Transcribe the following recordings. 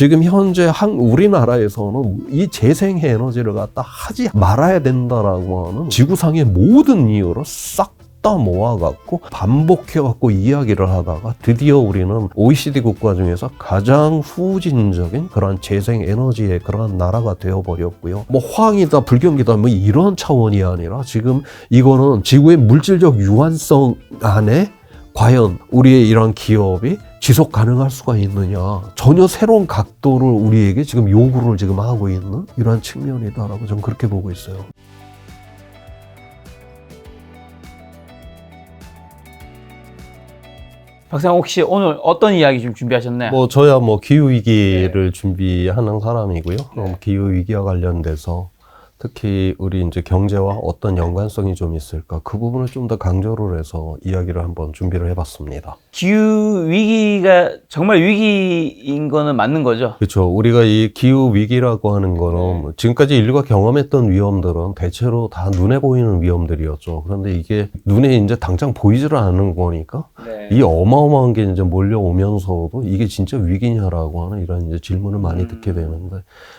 지금 현재 우리나라에서는 이 재생에너지를 갖다 하지 말아야 된다라고 하는 지구상의 모든 이유를 싹 다 모아갖고 반복해갖고 이야기를 하다가 드디어 우리는 OECD 국가 중에서 가장 후진적인 그런 재생에너지의 그런 나라가 되어버렸고요. 뭐 화학이다 불경기다 뭐 이런 차원이 아니라 지금 이거는 지구의 물질적 유한성 안에 과연 우리의 이런 기업이 지속 가능할 수가 있느냐, 전혀 새로운 각도를 우리에게 지금 요구를 지금 하고 있는 이러한 측면이다라고 저는 그렇게 보고 있어요. 박사님 혹시 오늘 어떤 이야기 좀 준비하셨나요? 뭐 저야 뭐 기후 위기를 준비하는 사람이고요. 기후 위기와 관련돼서 특히 우리 이제 경제와 어떤 연관성이 좀 있을까 그 부분을 좀 더 강조를 해서 이야기를 한번 준비를 해봤습니다. 기후 위기가 정말 위기인 거는 맞는 거죠? 그렇죠. 우리가 이 기후 위기라고 하는 거는 지금까지 인류가 경험했던 위험들은 대체로 다 눈에 보이는 위험들이었죠. 그런데 이게 눈에 이제 당장 보이지를 않는 거니까 이 어마어마한 게 이제 몰려오면서도 이게 진짜 위기냐라고 하는 이런 이제 질문을 많이 듣게 되는데,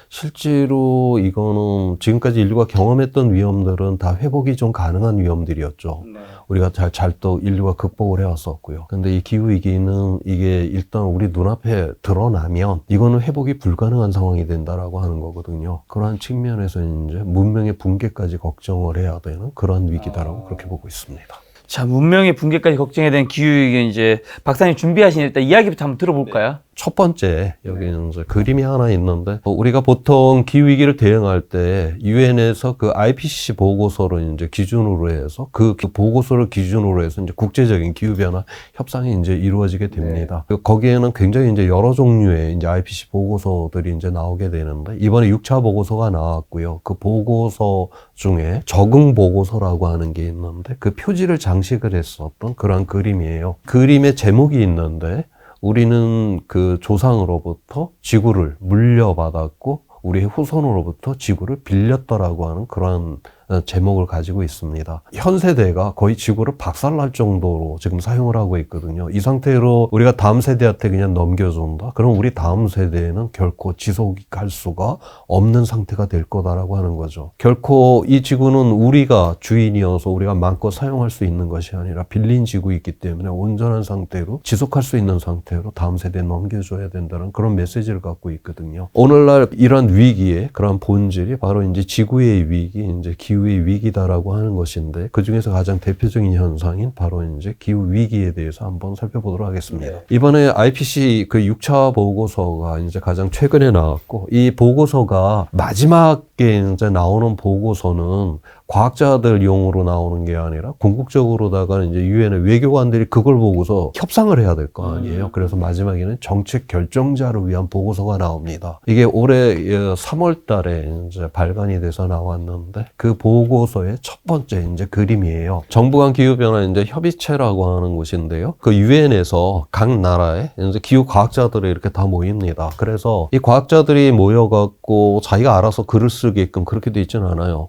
실제로 이거는 지금까지 인류가 경험했던 위험들은 다 회복이 좀 가능한 위험들이었죠. 우리가 잘 또 인류가 극복을 해왔었고요. 근데 이 기후위기는 이게 일단 우리 눈앞에 드러나면 이거는 회복이 불가능한 상황이 된다라고 하는 거거든요. 그러한 측면에서 이제 문명의 붕괴까지 걱정을 해야 되는 그런 위기다라고 그렇게 보고 있습니다. 자, 문명의 붕괴까지 걱정해야 되는 기후위기, 이제 박사님 준비하신 일단 이야기부터 한번 들어볼까요? 첫 번째, 여기는 이제 그림이 하나 있는데, 우리가 보통 기후위기를 대응할 때, 유엔에서 그 IPCC 보고서를 이제 기준으로 해서, 그 보고서를 기준으로 해서 이제 국제적인 기후변화 협상이 이제 이루어지게 됩니다. 거기에는 굉장히 이제 여러 종류의 이제 IPCC 보고서들이 이제 나오게 되는데, 이번에 6차 보고서가 나왔고요. 그 보고서 중에 적응 보고서라고 하는 게 있는데, 그 표지를 장식을 했었던 그런 그림이에요. 그림의 제목이 있는데, 우리는 그 조상으로부터 지구를 물려받았고 우리의 후손으로부터 지구를 빌렸더라고 하는 그런 제목을 가지고 있습니다. 현 세대가 거의 지구를 박살날 정도로 지금 사용을 하고 있거든요. 이 상태로 우리가 다음 세대한테 그냥 넘겨준다? 그럼 우리 다음 세대에는 결코 지속할 수가 없는 상태가 될 거다라고 하는 거죠. 결코 이 지구는 우리가 주인이어서 우리가 마음껏 사용할 수 있는 것이 아니라 빌린 지구이기 때문에 온전한 상태로 지속할 수 있는 상태로 다음 세대에 넘겨줘야 된다는 그런 메시지를 갖고 있거든요. 오늘날 이런 위기의 그런 본질이 바로 이제 지구의 위기, 이제 기후의 위기다라고 하는 것인데, 그 중에서 가장 대표적인 현상인 바로 이제 기후 위기에 대해서 한번 살펴보도록 하겠습니다. 이번에 IPCC 그 6차 보고서가 이제 가장 최근에 나왔고, 이 보고서가 마지막에 이제 나오는 보고서는 과학자들 용으로 나오는 게 아니라 궁극적으로다가 이제 유엔의 외교관들이 그걸 보고서 협상을 해야 될 거 아니에요. 그래서 마지막에는 정책 결정자를 위한 보고서가 나옵니다. 이게 올해 3월 달에 이제 발간이 돼서 나왔는데, 그 보고서의 첫 번째 이제 그림이에요. 정부 간 기후변화 이제 협의체라고 하는 곳인데요. 그 유엔에서 각 나라의 이제 기후 과학자들이 이렇게 다 모입니다. 그래서 이 과학자들이 모여갖고 자기가 알아서 글을 쓰게끔 그렇게 돼 있지는 않아요.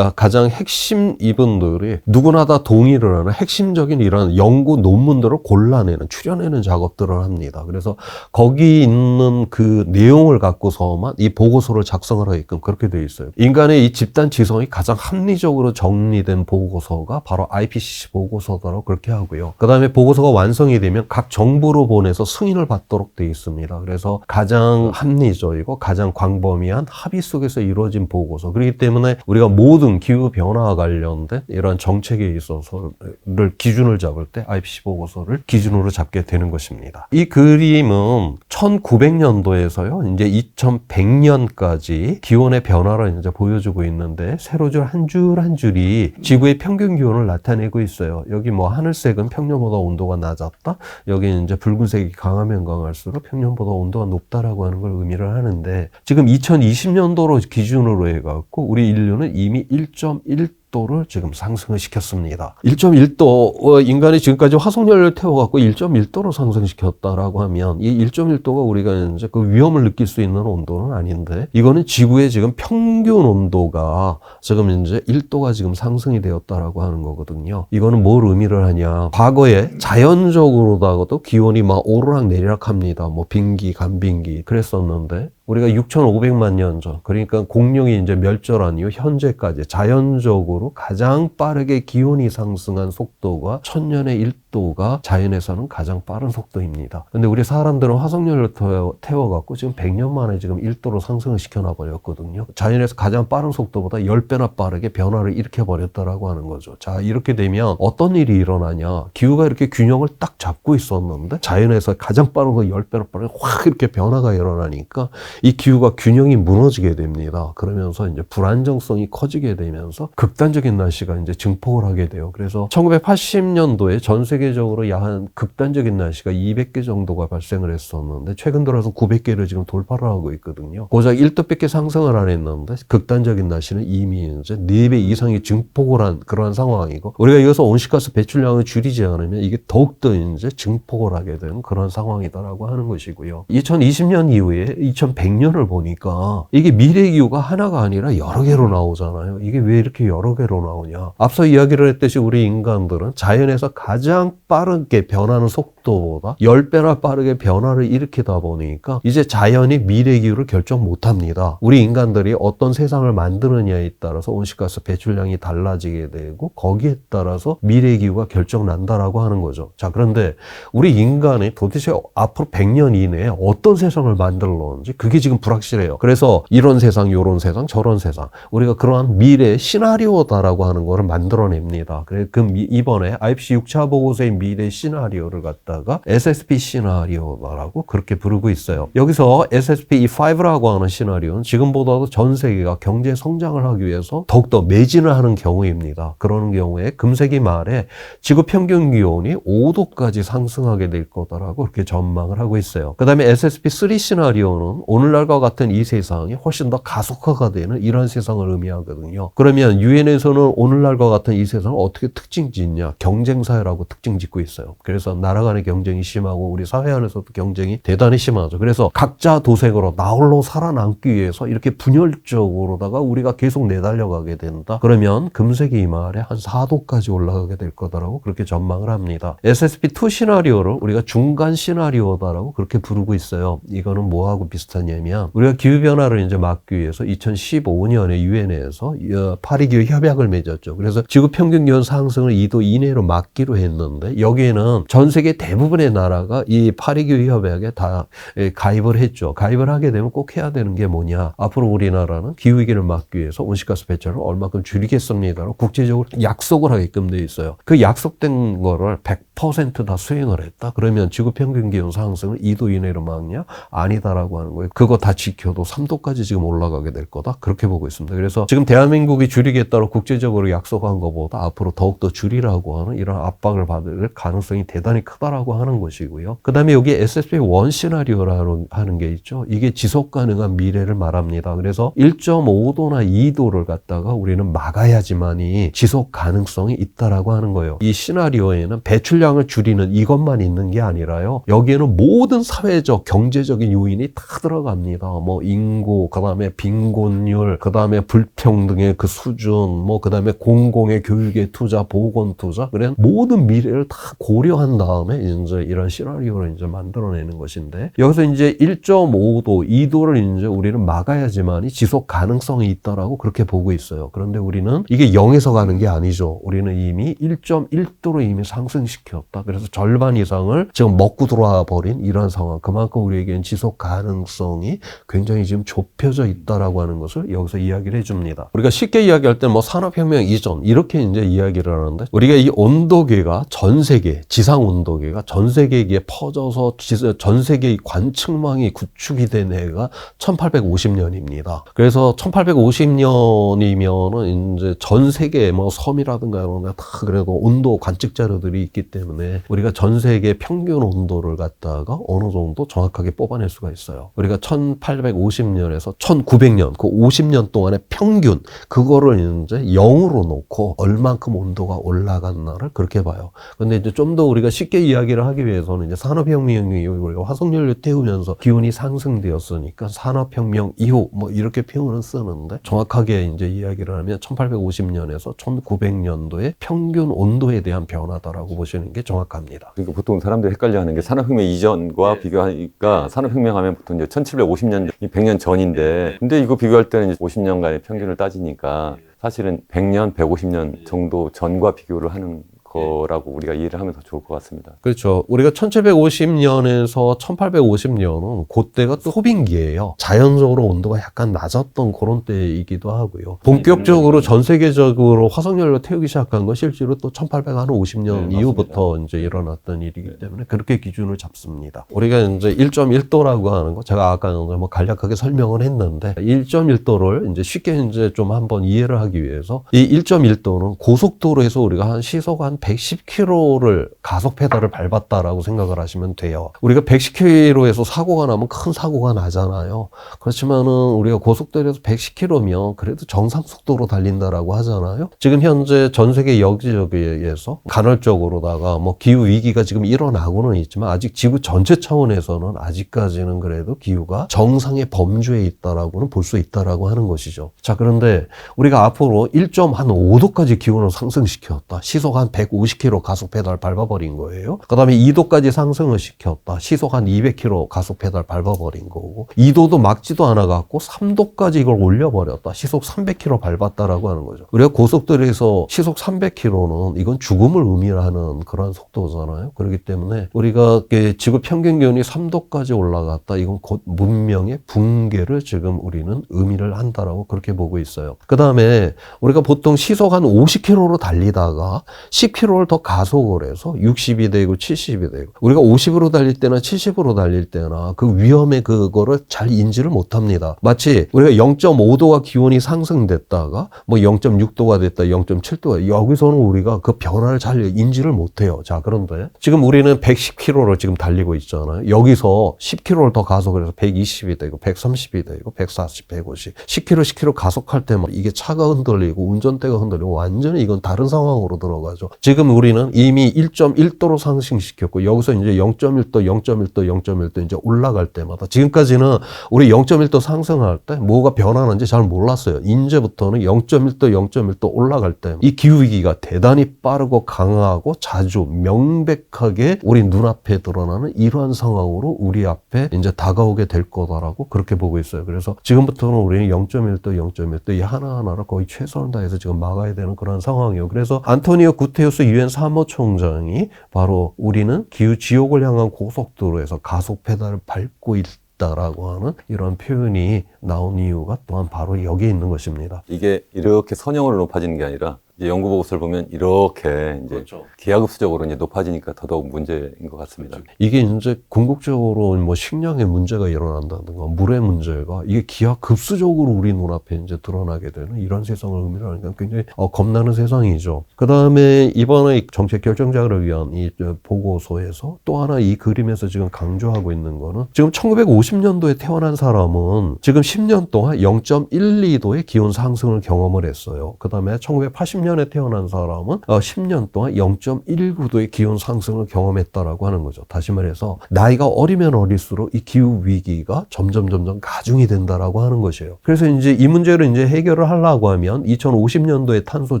가장 핵심 이분들이 누구나 다 동의를 하는 핵심적인 이런 연구 논문들을 골라내는, 추려내는 작업들을 합니다. 그래서 거기 있는 그 내용을 갖고서만 이 보고서를 작성을 하게끔 그렇게 돼 있어요. 인간의 이 집단 지성이 가장 합리적으로 정리된 보고서가 바로 IPCC 보고서다라고 그렇게 하고요. 그 다음에 보고서가 완성이 되면 각 정부로 보내서 승인을 받도록 돼 있습니다. 그래서 가장 합리적이고 가장 광범위한 합의 속에서 이루어진 보고서. 그렇기 때문에 우리가 모든 기후 변화와 관련된 이런 정책에 있어서를 기준을 잡을 때 IPCC 보고서를 기준으로 잡게 되는 것입니다. 이 그림은 1900년도에서요, 이제 2100년까지 기온의 변화를 이제 보여주고 있는데, 세로줄 한 줄 한 줄이 지구의 평균 기온을 나타내고 있어요. 여기 뭐 하늘색은 평년보다 온도가 낮았다. 여기 이제 붉은색이 강하면 강할수록 평년보다 온도가 높다라고 하는 걸 의미를 하는데, 지금 2020년도로 기준으로 해갖고 우리 인류는 이미 1.1도 1도를 지금 상승을 시켰습니다. 1.1도, 인간이 지금까지 화석연료를 태워갖고 1.1도로 상승시켰다라고 하면 이 1.1도가 우리가 이제 그 위험을 느낄 수 있는 온도는 아닌데, 이거는 지구의 지금 평균 온도가 지금 이제 1도가 지금 상승이 되었다라고 하는 거거든요. 이거는 뭘 의미를 하냐. 과거에 자연적으로다가도 기온이 막 오르락 내리락 합니다. 뭐 빙기, 간빙기 그랬었는데, 우리가 6,500만 년 전, 그러니까 공룡이 이제 멸절한 이후 현재까지 자연적으로 가장 빠르게 기온이 상승한 속도가 1000년에 1도가 자연에서는 가장 빠른 속도입니다. 근데 우리 사람들은 화석연료를 태워갖고 지금 100년 만에 지금 1도로 상승을 시켜놔버렸거든요. 자연에서 가장 빠른 속도보다 10배나 빠르게 변화를 일으켜버렸다라고 하는 거죠. 자, 이렇게 되면 어떤 일이 일어나냐. 기후가 이렇게 균형을 딱 잡고 있었는데 자연에서 가장 빠른 거 10배나 빠르게 확 이렇게 변화가 일어나니까 이 기후가 균형이 무너지게 됩니다. 그러면서 이제 불안정성이 커지게 되면서 극단적인 날씨가 이제 증폭을 하게 돼요. 그래서 1980년도에 전 세계적으로 야한 극단적인 날씨가 200개 정도가 발생을 했었는데, 최근 들어서 900개를 지금 돌파를 하고 있거든요. 고작 1도밖에 상승을 안 했는데 극단적인 날씨는 이미 이제 4배 이상이 증폭을 한 그러한 상황이고, 우리가 이어서 온실가스 배출량을 줄이지 않으면 이게 더욱더 이제 증폭을 하게 되는 그런 상황이다라고 하는 것이고요. 2020년 이후에 2100년을 보니까 이게 미래 기후가 하나가 아니라 여러 개로 나오잖아요. 이게 왜 이렇게 여러 개로 나오냐. 앞서 이야기를 했듯이 우리 인간들은 자연에서 가장 빠르게 변하는 속도보다 10배나 빠르게 변화를 일으키다 보니까 이제 자연이 미래 기후를 결정 못합니다. 우리 인간들이 어떤 세상을 만드느냐에 따라서 온실가스 배출량이 달라지게 되고, 거기에 따라서 미래 기후가 결정난다라고 하는 거죠. 자, 그런데 우리 인간이 도대체 앞으로 100년 이내에 어떤 세상을 만들는지 그게 지금 불확실해요. 그래서 이런 세상, 요런 세상, 저런 세상, 우리가 그러한 미래 시나리오다라고 하는 거를 만들어냅니다. 그래서 이번에 IPCC 6차 보고서의 미래 시나리오를 갖다가 SSP 시나리오다라고 그렇게 부르고 있어요. 여기서 SSP5라고 하는 시나리오는 지금보다도 전 세계가 경제 성장을 하기 위해서 더욱더 매진을 하는 경우입니다. 그러는 경우에 금세기 말에 지구 평균 기온이 5도까지 상승하게 될 거다라고 그렇게 전망을 하고 있어요. 그 다음에 SSP3 시나리오는 오늘날과 같은 이 세상이 훨씬 더 가속화가 되는 이런 세상을 의미하거든요. 그러면 유엔에서는 오늘날과 같은 이 세상을 어떻게 특징 짓냐? 경쟁사회라고 특징 짓고 있어요. 그래서 나라 간의 경쟁이 심하고 우리 사회 안에서도 경쟁이 대단히 심하죠. 그래서 각자 도생으로 나홀로 살아남기 위해서 이렇게 분열적으로다가 우리가 계속 내달려가게 된다. 그러면 금세기 말에 한 4도까지 올라가게 될 거다라고 그렇게 전망을 합니다. SSP2 시나리오를 우리가 중간 시나리오다라고 그렇게 부르고 있어요. 이거는 뭐하고 비슷하냐면, 우리가 기후변화를 이제 막기 위해서 2015년에 유엔에서 파리기후 협약을 맺었죠. 그래서 지구 평균 기온 상승을 2도 이내로 막기로 했는데, 여기에는 전 세계 대부분의 나라가 이 파리기후 협약에 다 가입을 했죠. 가입을 하게 되면 꼭 해야 되는 게 뭐냐. 앞으로 우리나라는 기후위기를 막기 위해서 온실가스 배출을 얼마큼 줄이겠습니다라고 국제적으로 약속을 하게끔 돼 있어요. 그 약속된 거를 100% 다 수행을 했다. 그러면 지구 평균 기온 상승을 2도 이내로 막냐? 아니다라고 하는 거예요. 그거 다 지켜도 3도까지 지금 올라가게 될 거다. 그렇게 보고 있습니다. 그래서 지금 대한민국이 줄이겠다고 국제적으로 약속한 것보다 앞으로 더욱더 줄이라고 하는 이런 압박을 받을 가능성이 대단히 크다라고 하는 것이고요. 그 다음에 여기 SSP1 시나리오라는 하는 게 있죠. 이게 지속 가능한 미래를 말합니다. 그래서 1.5도나 2도를 갖다가 우리는 막아야지만이 지속 가능성이 있다라고 하는 거예요. 이 시나리오에는 배출량을 줄이는 이것만 있는 게 아니라요. 여기에는 모든 사회적, 경제적인 요인이 다 들어갑니다. 뭐 인구, 그 다음에 빈곤율, 그 다음에 불평등의 그 수준, 뭐 그 다음에 공공의 교육의 투자, 보건 투자, 그래 모든 미래를 다 고려한 다음에 이제 이런 시나리오를 이제 만들어내는 것인데, 여기서 이제 1.5도, 2도를 이제 우리는 막아야지만이 지속 가능성이 있다라고 그렇게 보고 있어요. 그런데 우리는 이게 0에서 가는 게 아니죠. 우리는 이미 1.1도로 이미 상승시켰다. 그래서 절반 이상을 지금 먹고 들어와 버린 이런 상황. 그만큼 우리에게는 지속 가능성이 굉장히 지금 좁혀져 있다라고 하는 것을 여기서 이야기를 해줍니다. 우리가 쉽게 이야기할 때 뭐 산업혁명 이전 이렇게 이제 이야기를 하는데, 우리가 이 온도계가 전 세계 지상 온도계가 문제가 전 세계에 퍼져서 전 세계의 관측망이 구축이 된 해가 1850년입니다. 그래서 1850년이면은 이제 전 세계 뭐 섬이라든가 이런 데 다 그래도 온도 관측 자료들이 있기 때문에 우리가 전 세계 평균 온도를 갖다가 어느 정도 정확하게 뽑아낼 수가 있어요. 우리가 1850년에서 1900년 그 50년 동안의 평균 그거를 이제 0으로 놓고 얼만큼 온도가 올라갔나를 그렇게 봐요. 근데 이제 좀 더 우리가 쉽게 이야기를 하기 위해서는 이제 산업혁명이 우리가 화석연료 태우면서 기온이 상승되었으니까 산업혁명 이후 뭐 이렇게 표현을 쓰는데 정확하게 이제 이야기를 하면 1850년에서 1900년도의 평균 온도에 대한 변화다라고 보시는 게 정확합니다. 그러니까 보통 사람들이 헷갈려하는 게 산업혁명 이전과 비교하니까 산업혁명 하면 보통 이제 1750년, 100년 전인데 근데 이거 비교할 때는 이제 50년간의 평균을 따지니까 사실은 100년, 150년 정도 전과 비교를 하는 거라고 우리가 이해를 하면 더 좋을 것 같습니다. 그렇죠. 우리가 1750년에서 1850년은 그때가 또 소빙기예요. 자연적으로 온도가 약간 낮았던 그런 때이기도 하고요. 본격적으로 전 세계적으로 화석연료 태우기 시작한 건 실제로 또 1850년 이후부터 이제 일어났던 일이기 때문에 그렇게 기준을 잡습니다. 우리가 이제 1.1도라고 하는 거 제가 아까 뭐 간략하게 설명을 했는데 1.1도를 이제 쉽게 이제 좀 한번 이해를 하기 위해서 이 1.1도는 고속도로에서 우리가 한 시속 한 110km를 가속 페달을 밟았다라고 생각을 하시면 돼요. 우리가 110km에서 사고가 나면 큰 사고가 나잖아요. 그렇지만은 우리가 고속도로에서 110km면 그래도 정상 속도로 달린다라고 하잖아요. 지금 현재 전 세계 여기저기에서 간헐적으로다가 뭐 기후 위기가 지금 일어나고는 있지만 아직 지구 전체 차원에서는 아직까지는 그래도 기후가 정상의 범주에 있다라고는 볼 수 있다라고 하는 것이죠. 자, 그런데 우리가 앞으로 1.5도까지 기온을 상승시켰다. 시속 한 150km 가속 페달 밟아버린 거예요. 그 다음에 2도까지 상승을 시켰다. 시속 한 200km 가속 페달 밟아버린 거고 2도도 막지도 않아갖고 3도까지 이걸 올려버렸다. 시속 300km 밟았다라고 하는 거죠. 우리가 고속도로에서 시속 300km는 이건 죽음을 의미하는 그런 속도잖아요. 그렇기 때문에 우리가 지구 평균 기온이 3도까지 올라갔다. 이건 곧 문명의 붕괴를 지금 우리는 의미를 한다라고 그렇게 보고 있어요. 그 다음에 우리가 보통 시속 한 50km로 달리다가 10km를 더 가속을 해서 60이 되고 70이 되고 우리가 50으로 달릴 때나 70으로 달릴 때나 그 위험의 그거를 잘 인지를 못합니다. 마치 우리가 0.5도가 기온이 상승됐다가 뭐 0.6도가 됐다 0.7도가 여기서는 우리가 그 변화를 잘 인지를 못해요. 자, 그런데 지금 우리는 110km를 지금 달리고 있잖아요. 여기서 10km를 더 가속을 해서 120이 되고 130이 되고 140, 150 10km 가속할 때만 이게 차가 흔들리고 운전대가 흔들리고 완전히 이건 다른 상황으로 들어가죠. 지금 우리는 이미 1.1도로 상승시켰고 여기서 이제 0.1도, 0.1도, 0.1도 이제 올라갈 때마다 지금까지는 우리 0.1도 상승할 때 뭐가 변하는지 잘 몰랐어요. 이제부터는 0.1도, 0.1도 올라갈 때 이 기후위기가 대단히 빠르고 강하고 자주 명백하게 우리 눈앞에 드러나는 이러한 상황으로 우리 앞에 이제 다가오게 될 거다라고 그렇게 보고 있어요. 그래서 지금부터는 우리는 0.1도, 0.1도 이 하나하나를 거의 최선을 다해서 지금 막아야 되는 그런 상황이에요. 그래서 안토니오 구테우스 유엔 사무총장이 바로 우리는 기후 지옥을 향한 고속도로에서 가속 페달을 밟고 있다라고 하는 이런 표현이 나온 이유가 또한 바로 여기에 있는 것입니다. 이게 이렇게 선형으로 높아지는 게 아니라 이제 연구 보고서를 보면 이렇게 이제 그렇죠. 기하급수적으로 이제 높아지니까 더더욱 문제인 것 같습니다. 이게 이제 궁극적으로 뭐 식량의 문제가 일어난다든가 물의 문제가 이게 기하급수적으로 우리 눈앞에 이제 드러나게 되는 이런 세상을 의미하니까 굉장히 겁나는 세상이죠. 그 다음에 이번에 정책 결정자를 위한 이 보고서에서 또 하나 이 그림에서 지금 강조하고 있는 거는 지금 1950년도에 태어난 사람은 지금 10년 동안 0.12도의 기온 상승을 경험을 했어요. 그 다음에 1980년에 태어난 사람은 10년 동안 0.19도의 기온 상승을 경험했다라고 하는 거죠. 다시 말해서 나이가 어리면 어릴수록 이 기후 위기가 점점 가중이 된다라고 하는 것이에요. 그래서 이제 이 문제를 이제 해결을 하려고 하면 2050년도에 탄소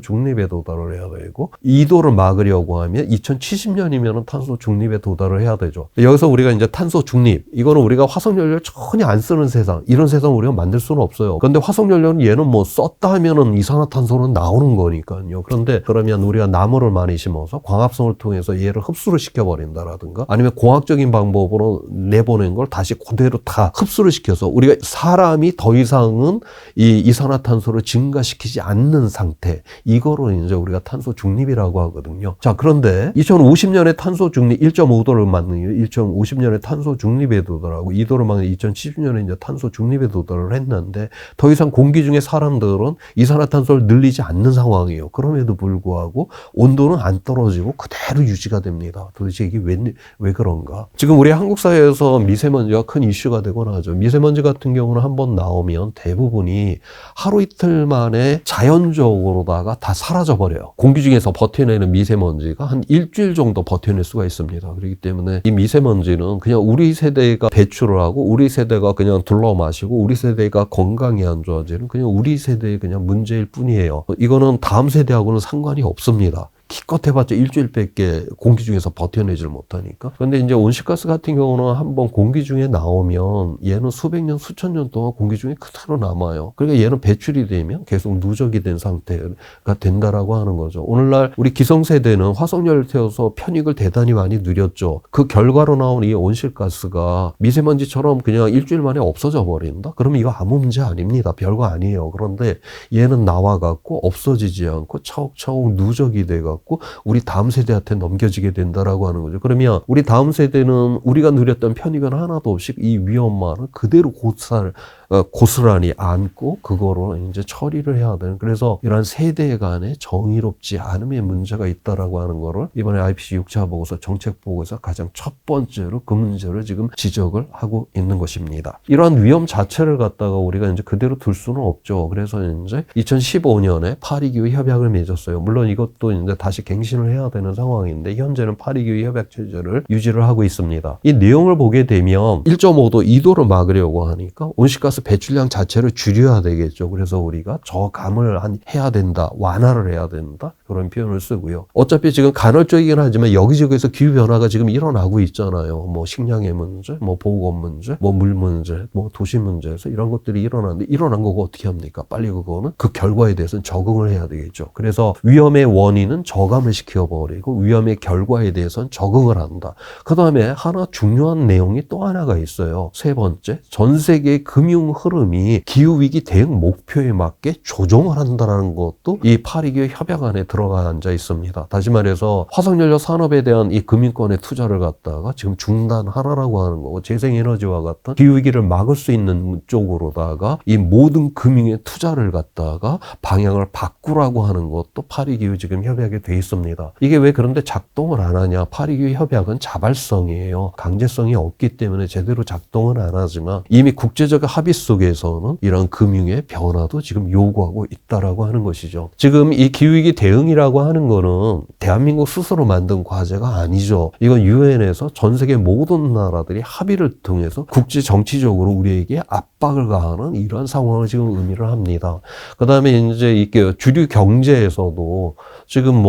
중립에 도달을 해야 되고 2도를 막으려고 하면 2070년이면 탄소 중립에 도달을 해야 되죠. 여기서 우리가 이제 탄소 중립 이거는 우리가 화석연료를 전혀 안 쓰는 세상 이런 세상 우리가 만들 수는 없어요. 그런데 화석연료는 얘는 뭐 썼다 하면은 이산화탄소는 나오는 거니까 되니까요. 그런데 그러면 우리가 나무를 많이 심어서 광합성을 통해서 얘를 흡수를 시켜버린다라든가 아니면 공학적인 방법으로 내보낸 걸 다시 그대로 다 흡수를 시켜서 우리가 사람이 더 이상은 이 이산화탄소를 증가시키지 않는 상태, 이거로 이제 우리가 탄소 중립이라고 하거든요. 자, 그런데 2050년에 탄소 중립 1.5도를 맞는 이유, 2050년에 탄소 중립에 도달하고 2도를 맞는 2070년에 이제 탄소 중립에 도달을 했는데 더 이상 공기 중에 사람들은 이산화탄소를 늘리지 않는 상황이에요. 그럼에도 불구하고 온도는 안 떨어지고 그대로 유지가 됩니다. 도대체 이게 왜 그런가? 지금 우리 한국 사회에서 미세먼지가 큰 이슈가 되곤 하죠. 미세먼지 같은 경우는 한번 나오면 대부분이 하루 이틀 만에 자연적으로다가 다 사라져버려요. 공기 중에서 버텨내는 미세먼지가 한 일주일 정도 버텨낼 수가 있습니다. 그렇기 때문에 이 미세먼지는 그냥 우리 세대가 배출을 하고 우리 세대가 그냥 둘러 마시고 우리 세대가 건강이 안 좋아지는 그냥 우리 세대의 그냥 문제일 뿐이에요. 이거는 다음 세대하고는 상관이 없습니다. 기껏 해봤자 일주일밖에 공기 중에서 버텨내질 못하니까. 그런데 이제 온실가스 같은 경우는 한번 공기 중에 나오면 얘는 수백 년, 수천 년 동안 공기 중에 그대로 남아요. 그러니까 얘는 배출이 되면 계속 누적이 된 상태가 된다라고 하는 거죠. 오늘날 우리 기성세대는 화석연료를 태워서 편익을 대단히 많이 누렸죠. 그 결과로 나온 이 온실가스가 미세먼지처럼 그냥 일주일 만에 없어져 버린다? 그러면 이거 아무 문제 아닙니다. 별거 아니에요. 그런데 얘는 나와갖고 없어지지 않고 차곡차곡 누적이 돼갖고 우리 다음 세대한테 넘겨지게 된다라고 하는 거죠. 그러면 우리 다음 세대는 우리가 누렸던 편익은 하나도 없이 이 위험만을 그대로 고스란히 안고 그거로 이제 처리를 해야 되는. 그래서 이러한 세대 간의 정의롭지 않음의 문제가 있다라고 하는 거를 이번에 IPCC 6차 보고서 정책 보고서 가장 첫 번째로 그 문제를 지금 지적을 하고 있는 것입니다. 이러한 위험 자체를 갖다가 우리가 이제 그대로 둘 수는 없죠. 그래서 이제 2015년에 파리기후 협약을 맺었어요. 물론 이것도 이제 다시 갱신을 해야 되는 상황인데 현재는 파리기후 협약 체제를 유지를 하고 있습니다. 이 내용을 보게 되면 1.5도, 2도를 막으려고 하니까 온실가스 배출량 자체를 줄여야 되겠죠. 그래서 우리가 저감을 해야 된다, 완화를 해야 된다, 그런 표현을 쓰고요. 어차피 지금 간헐적이긴 하지만 여기저기서 기후변화가 지금 일어나고 있잖아요. 뭐 식량의 문제, 뭐 보건 문제, 뭐 물 문제, 뭐 도시 문제에서 이런 것들이 일어나는데 일어난 거고 어떻게 합니까? 빨리 그거는 그 결과에 대해서는 적응을 해야 되겠죠. 그래서 위험의 원인은 저감을 시켜버리고 위험의 결과에 대해서는 적응을 한다. 그 다음에 하나 중요한 내용이 또 하나가 있어요. 세 번째, 전 세계의 금융 흐름이 기후위기 대응 목표에 맞게 조정을 한다는 것도 이 파리기후 협약 안에 들어가 앉아 있습니다. 다시 말해서 화석연료 산업에 대한 이 금융권의 투자를 갖다가 지금 중단하라라고 하는 거고 재생에너지와 같은 기후위기를 막을 수 있는 쪽으로다가 이 모든 금융의 투자를 갖다가 방향을 바꾸라고 하는 것도 파리기후 지금 협약에 돼 있습니다. 이게 왜 그런데 작동을 안 하냐? 파리기후 협약은 자발성이에요. 강제성이 없기 때문에 제대로 작동은 안 하지만 이미 국제적 합의 속에서는 이런 금융의 변화도 지금 요구하고 있다라고 하는 것이죠. 지금 이 기후위기 대응이라고 하는 거는 대한민국 스스로 만든 과제가 아니죠. 이건 유엔에서 전 세계 모든 나라들이 합의를 통해서 국제 정치적으로 우리에게 압박을 가하는 이러한 상황을 지금 의미를 합니다. 그 다음에 이제 이게 주류 경제에서도 지금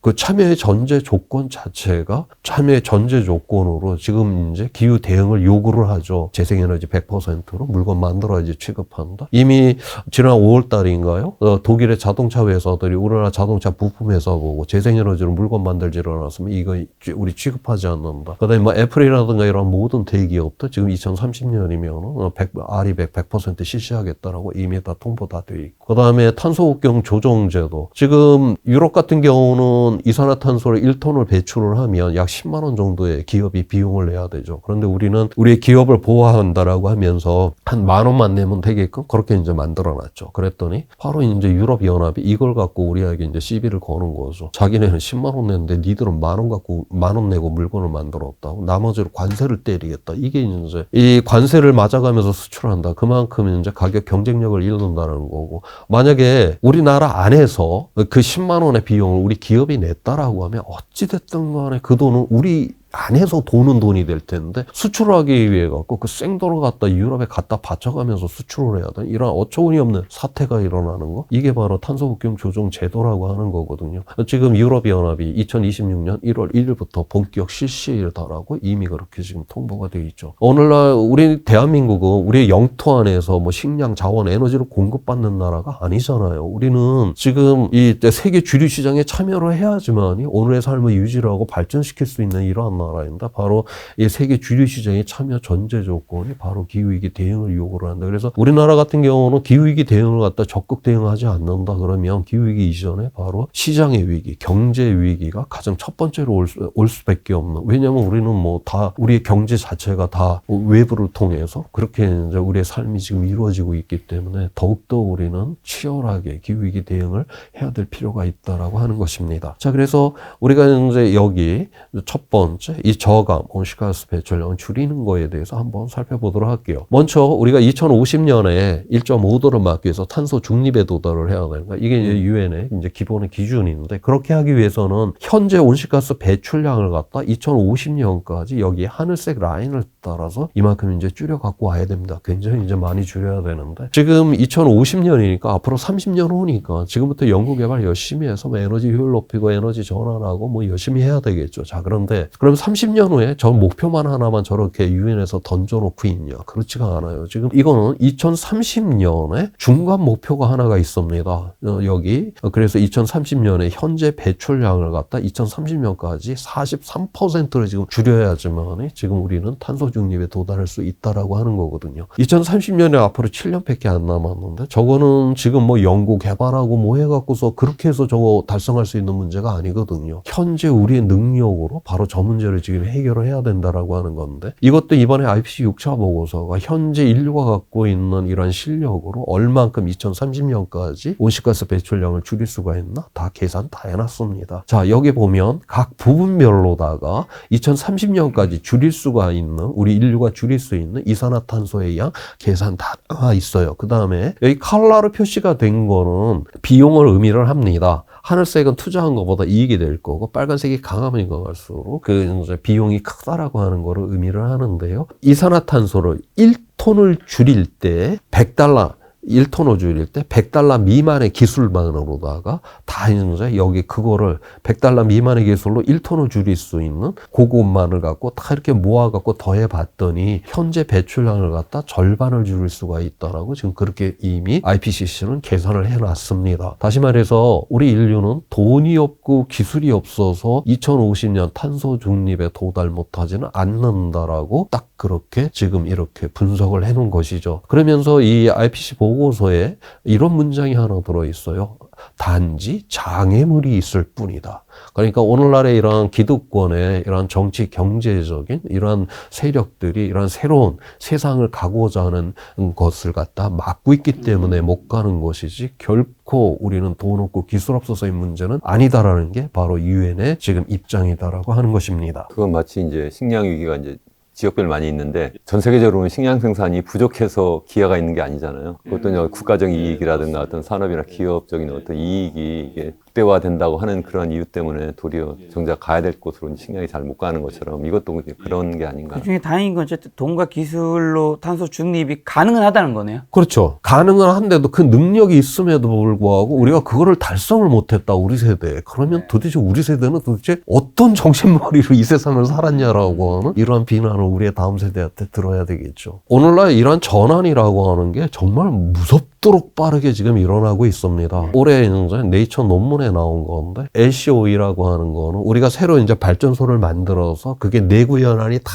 그 참여의 전제 조건 자체가 참여의 전제 조건으로 지금 이제 기후 대응을 요구를 하죠. 재생에너지 100%로 물건 만들어야지 취급한다. 이미 지난 5월 달인가요? 독일의 자동차 회사들이 우리나라 자동차 부품 회사 보고 재생에너지로 물건 만들지를 않았으면 이거 우리 취급하지 않는다. 그 다음에 애플이라든가 이런 모든 대기업도 지금 2030년이면 RE100 100% 실시하겠다라고 이미 다 통보 다 돼 있고. 그 다음에 탄소국경 조정제도. 지금 유럽 같은 경우는 이산화탄소를 1톤을 배출을 하면 약 10만 원 정도의 기업이 비용을 내야 되죠. 그런데 우리는 우리의 기업을 보호한다라고 하면서 한 10,000원만 내면 되게끔 그렇게 이제 만들어놨죠. 그랬더니 바로 이제 유럽연합이 이걸 갖고 우리에게 이제 시비를 거는 거죠. 자기네는 10만 원 냈는데 니들은 10,000원 갖고 10,000원 내고 물건을 만들었다고 나머지로 관세를 때리겠다. 이게 이제 이 관세를 맞아가면서 수출한다. 그만큼 이제 가격 경쟁력을 잃는다는 거고. 만약에 우리나라 안에서 그 10만 원의 비용을 우리 기업이 냈다라고 하면 어찌됐든 간에 그 돈은 우리 안에서 도는 돈이 될 텐데 수출을 하기 위해 갖고 그 생도를 갖다 유럽에 갖다 바쳐가면서 수출을 해야 돼. 이런 어처구니 없는 사태가 일어나는 거. 이게 바로 탄소국경 조정 제도라고 하는 거거든요. 지금 유럽연합이 2026년 1월 1일부터 본격 실시다라고 이미 그렇게 지금 통보가 되어 있죠. 오늘날 우리 대한민국은 우리 영토 안에서 뭐 식량, 자원, 에너지를 공급받는 나라가 아니잖아요. 우리는 지금 이 세계 주류 시장에 참여를 해야지만이 오늘의 삶을 유지를 하고 발전시킬 수 있는 이러한 나라입니다. 바로 이 세계 주류 시장에 참여 전제 조건이 바로 기후위기 대응을 요구를 한다. 그래서 우리나라 같은 경우는 기후위기 대응을 갖다 적극 대응하지 않는다 그러면 기후위기 이전에 바로 시장의 위기, 경제 위기가 가장 첫 번째로 올 수밖에 없는. 왜냐하면 우리는 뭐 다 우리의 경제 자체가 다 외부를 통해서 그렇게 이제 우리의 삶이 지금 이루어지고 있기 때문에 더욱더 우리는 치열하게 기후위기 대응을 해야 될 필요가 있다라고 하는 것입니다. 자, 그래서 우리가 이제 여기 첫 번째 이 저감, 온실가스 배출량을 줄이는 거에 대해서 한번 살펴보도록 할게요. 먼저 우리가 2050년에 1.5도를 막기 위해서 탄소 중립에 도달을 해야 되는 거야. 이게 이제 유엔의 이제 기본의 기준인데 그렇게 하기 위해서는 현재 온실가스 배출량을 갖다 2050년까지 여기 하늘색 라인을 따라서 이만큼 이제 줄여 갖고 와야 됩니다. 굉장히 이제 많이 줄여야 되는데 지금 2050년이니까 앞으로 30년 후니까 지금부터 연구개발 열심히 해서 뭐 에너지 효율 높이고 에너지 전환하고 뭐 열심히 해야 되겠죠. 자, 그런데 그럼 30년 후에 저 목표만 하나만 저렇게 유엔에서 던져놓고 있냐? 그렇지가 않아요. 지금 이거는 2030년에 중간 목표가 하나가 있습니다. 여기 그래서 2030년에 현재 배출량을 갖다 2030년까지 43%를 지금 줄여야지만 지금 우리는 탄소 중립에 도달할 수 있다라고 하는 거거든요. 2030년에 앞으로 7년밖에 안 남았는데 저거는 지금 뭐 연구 개발하고 뭐 해갖고서 그렇게 해서 저거 달성할 수 있는 문제가 아니거든요. 현재 우리의 능력으로 바로 저 문제를 지금 해결을 해야 된다라고 하는 건데 이것도 이번에 IPCC 6차 보고서가 현재 인류가 갖고 있는 이런 실력으로 얼만큼 2030년까지 온실가스 배출량을 줄일 수가 있나? 다 계산 다 해놨습니다. 자, 여기 보면 각 부분별로다가 2030년까지 줄일 수가 있는 우리 인류가 줄일 수 있는 이산화탄소의 양 계산 다 있어요. 그 다음에 여기 칼라로 표시가 된 거는 비용을 의미를 합니다. 하늘색은 투자한 것보다 이익이 될 거고 빨간색이 강하면 강할수록 그 이제 비용이 크다라고 하는 거를 의미를 하는데요. 이산화탄소를 1톤을 줄일 때 $100 1톤을 줄일 때 $100 미만의 기술만으로다가 다 이제 여기 그거를 $100 미만의 기술로 1톤을 줄일 수 있는 그것만을 갖고 다 이렇게 모아갖고 더해봤더니 현재 배출량을 갖다 절반을 줄일 수가 있다라고 지금 그렇게 이미 IPCC는 계산을 해놨습니다. 다시 말해서 우리 인류는 돈이 없고 기술이 없어서 2050년 탄소 중립에 도달 못하지는 않는다라고 딱 그렇게 지금 이렇게 분석을 해놓은 것이죠. 그러면서 이 IPCC 보고서에 이런 문장이 하나 들어있어요. 단지 장애물이 있을 뿐이다. 그러니까 오늘날의 이러한 기득권의 이러한 정치 경제적인 이러한 세력들이 이러한 새로운 세상을 가고자 하는 것을 갖다 막고 있기 때문에 못 가는 것이지 결코 우리는 돈 없고 기술 없어서의 문제는 아니다라는 게 바로 유엔의 지금 입장이다라고 하는 것입니다. 그건 마치 이제 식량 위기가 이제 지역별 많이 있는데 전 세계적으로는 식량 생산이 부족해서 기회가 있는 게 아니잖아요. 그것도 국가적 이익이라든가 어떤 산업이나 기업적인 어떤 이익이 이게 극대화된다고 하는 그런 이유 때문에 도리어 정작 가야 될 곳으로 식량이 잘 못 가는 것처럼 이것도 그런 게 아닌가. 그 중에 다행인 건 어쨌든 돈과 기술로 탄소 중립이 가능은 하다는 거네요. 그렇죠. 가능은 한데도 그 능력이 있음에도 불구하고 우리가 그거를 달성을 못했다 우리 세대. 그러면 도대체 우리 세대는 도대체 어떤 정신머리로 이 세상을 살았냐라고 하는 이러한 비난을 우리의 다음 세대한테 들어야 되겠죠. 오늘날 이러한 전환이라고 하는 게 정말 무섭도록 빠르게 지금 일어나고 있습니다. 올해 이제 네이처 논문에 나온 건데 LCOE라고 하는 거는 우리가 새로 이제 발전소를 만들어서 그게 내구 연한이 다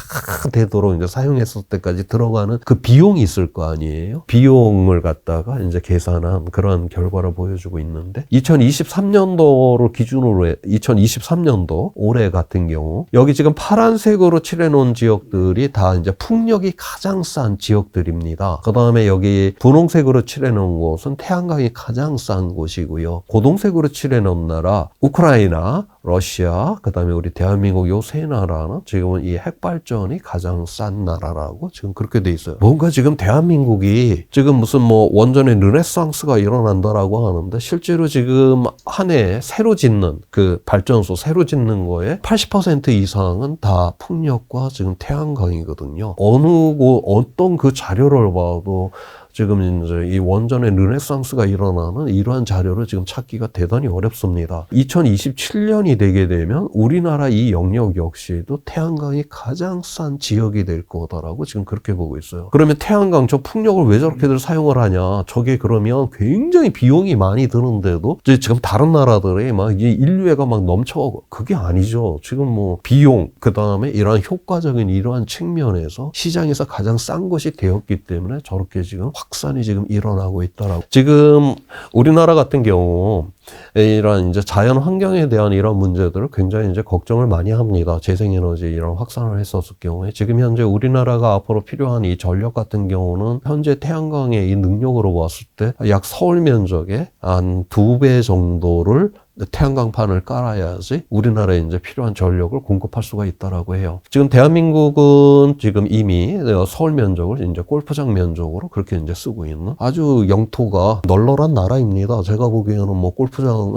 되도록 이제 사용했을 때까지 들어가는 그 비용이 있을 거 아니에요. 비용을 갖다가 이제 계산한 그런 결과를 보여주고 있는데 2023년도를 기준으로 2023년도 올해 같은 경우 여기 지금 파란색으로 칠해놓은 지역들이 다 이제 풍력이 가장 싼 지역들입니다. 그 다음에 여기 분홍색으로 칠해놓은 곳은 태양광이 가장 싼 곳이고요. 고동색으로 칠해놓은 나라 우크라이나, 러시아, 그다음에 우리 대한민국 요 세 나라는 지금은 이 핵발전이 가장 싼 나라라고 지금 그렇게 돼 있어요. 뭔가 지금 대한민국이 지금 무슨 뭐 원전의 르네상스가 일어난다라고 하는데 실제로 지금 한 해에 새로 짓는 그 발전소 새로 짓는 거에 80% 이상은 다 풍력과 지금 태양광이거든요. 어떤 그 자료를 봐도 지금 이제 이 원전의 르네상스가 일어나는 이러한 자료를 지금 찾기가 대단히 어렵습니다. 2027년이 되게 되면 우리나라 이 영역 역시도 태양광이 가장 싼 지역이 될 거다라고 지금 그렇게 보고 있어요. 그러면 태양광 저 풍력을 왜 저렇게들 사용을 하냐? 저게 그러면 굉장히 비용이 많이 드는데도 지금 다른 나라들이 막 이 인류애가 막 넘쳐. 그게 아니죠. 지금 뭐 비용, 그 다음에 이러한 효과적인 이러한 측면에서 시장에서 가장 싼 것이 되었기 때문에 저렇게 지금 확산이 지금 일어나고 있다라고. 지금 우리나라 같은 경우 이런 이제 자연 환경에 대한 이런 문제들을 굉장히 이제 걱정을 많이 합니다. 재생에너지 이런 확산을 했었을 경우에 지금 현재 우리나라가 앞으로 필요한 이 전력 같은 경우는 현재 태양광의 이 능력으로 봤을 때 약 서울 면적의 한 2배 정도를 태양광판을 깔아야지 우리나라에 이제 필요한 전력을 공급할 수가 있다라고 해요. 지금 대한민국은 지금 이미 서울 면적을 이제 골프장 면적으로 그렇게 이제 쓰고 있는 아주 영토가 널널한 나라입니다. 제가 보기에는 뭐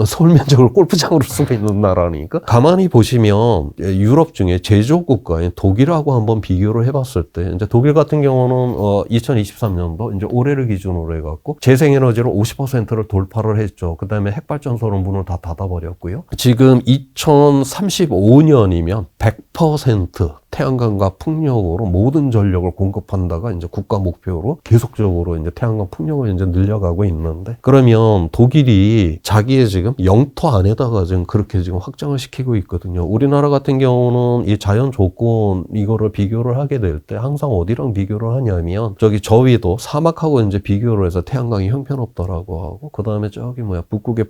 서울 면적을 골프장으로 쓰고 있는 나라니까. 가만히 보시면 유럽 중에 제조 국가인 독일하고 한번 비교를 해봤을 때 이제 독일 같은 경우는 2023년도 이제 올해를 기준으로 해갖고 재생에너지로 50%를 돌파를 했죠. 그 다음에 핵발전소는 문을 다 닫아버렸고요. 지금 2035년이면 100% 태양광과 풍력으로 모든 전력을 공급한다가 이제 국가 목표로 계속적으로 이제 태양광 풍력을 이제 늘려가고 있는데, 그러면 독일이 자기의 지금 영토 안에다가 지금 그렇게 지금 확장을 시키고 있거든요. 우리나라 같은 경우는 이 자연 조건 이거를 비교를 하게 될 때 항상 어디랑 비교를 하냐면 저기 저위도 사막하고 이제 비교를 해서 태양광이 형편없다라고 하고, 그 다음에 저기 북극의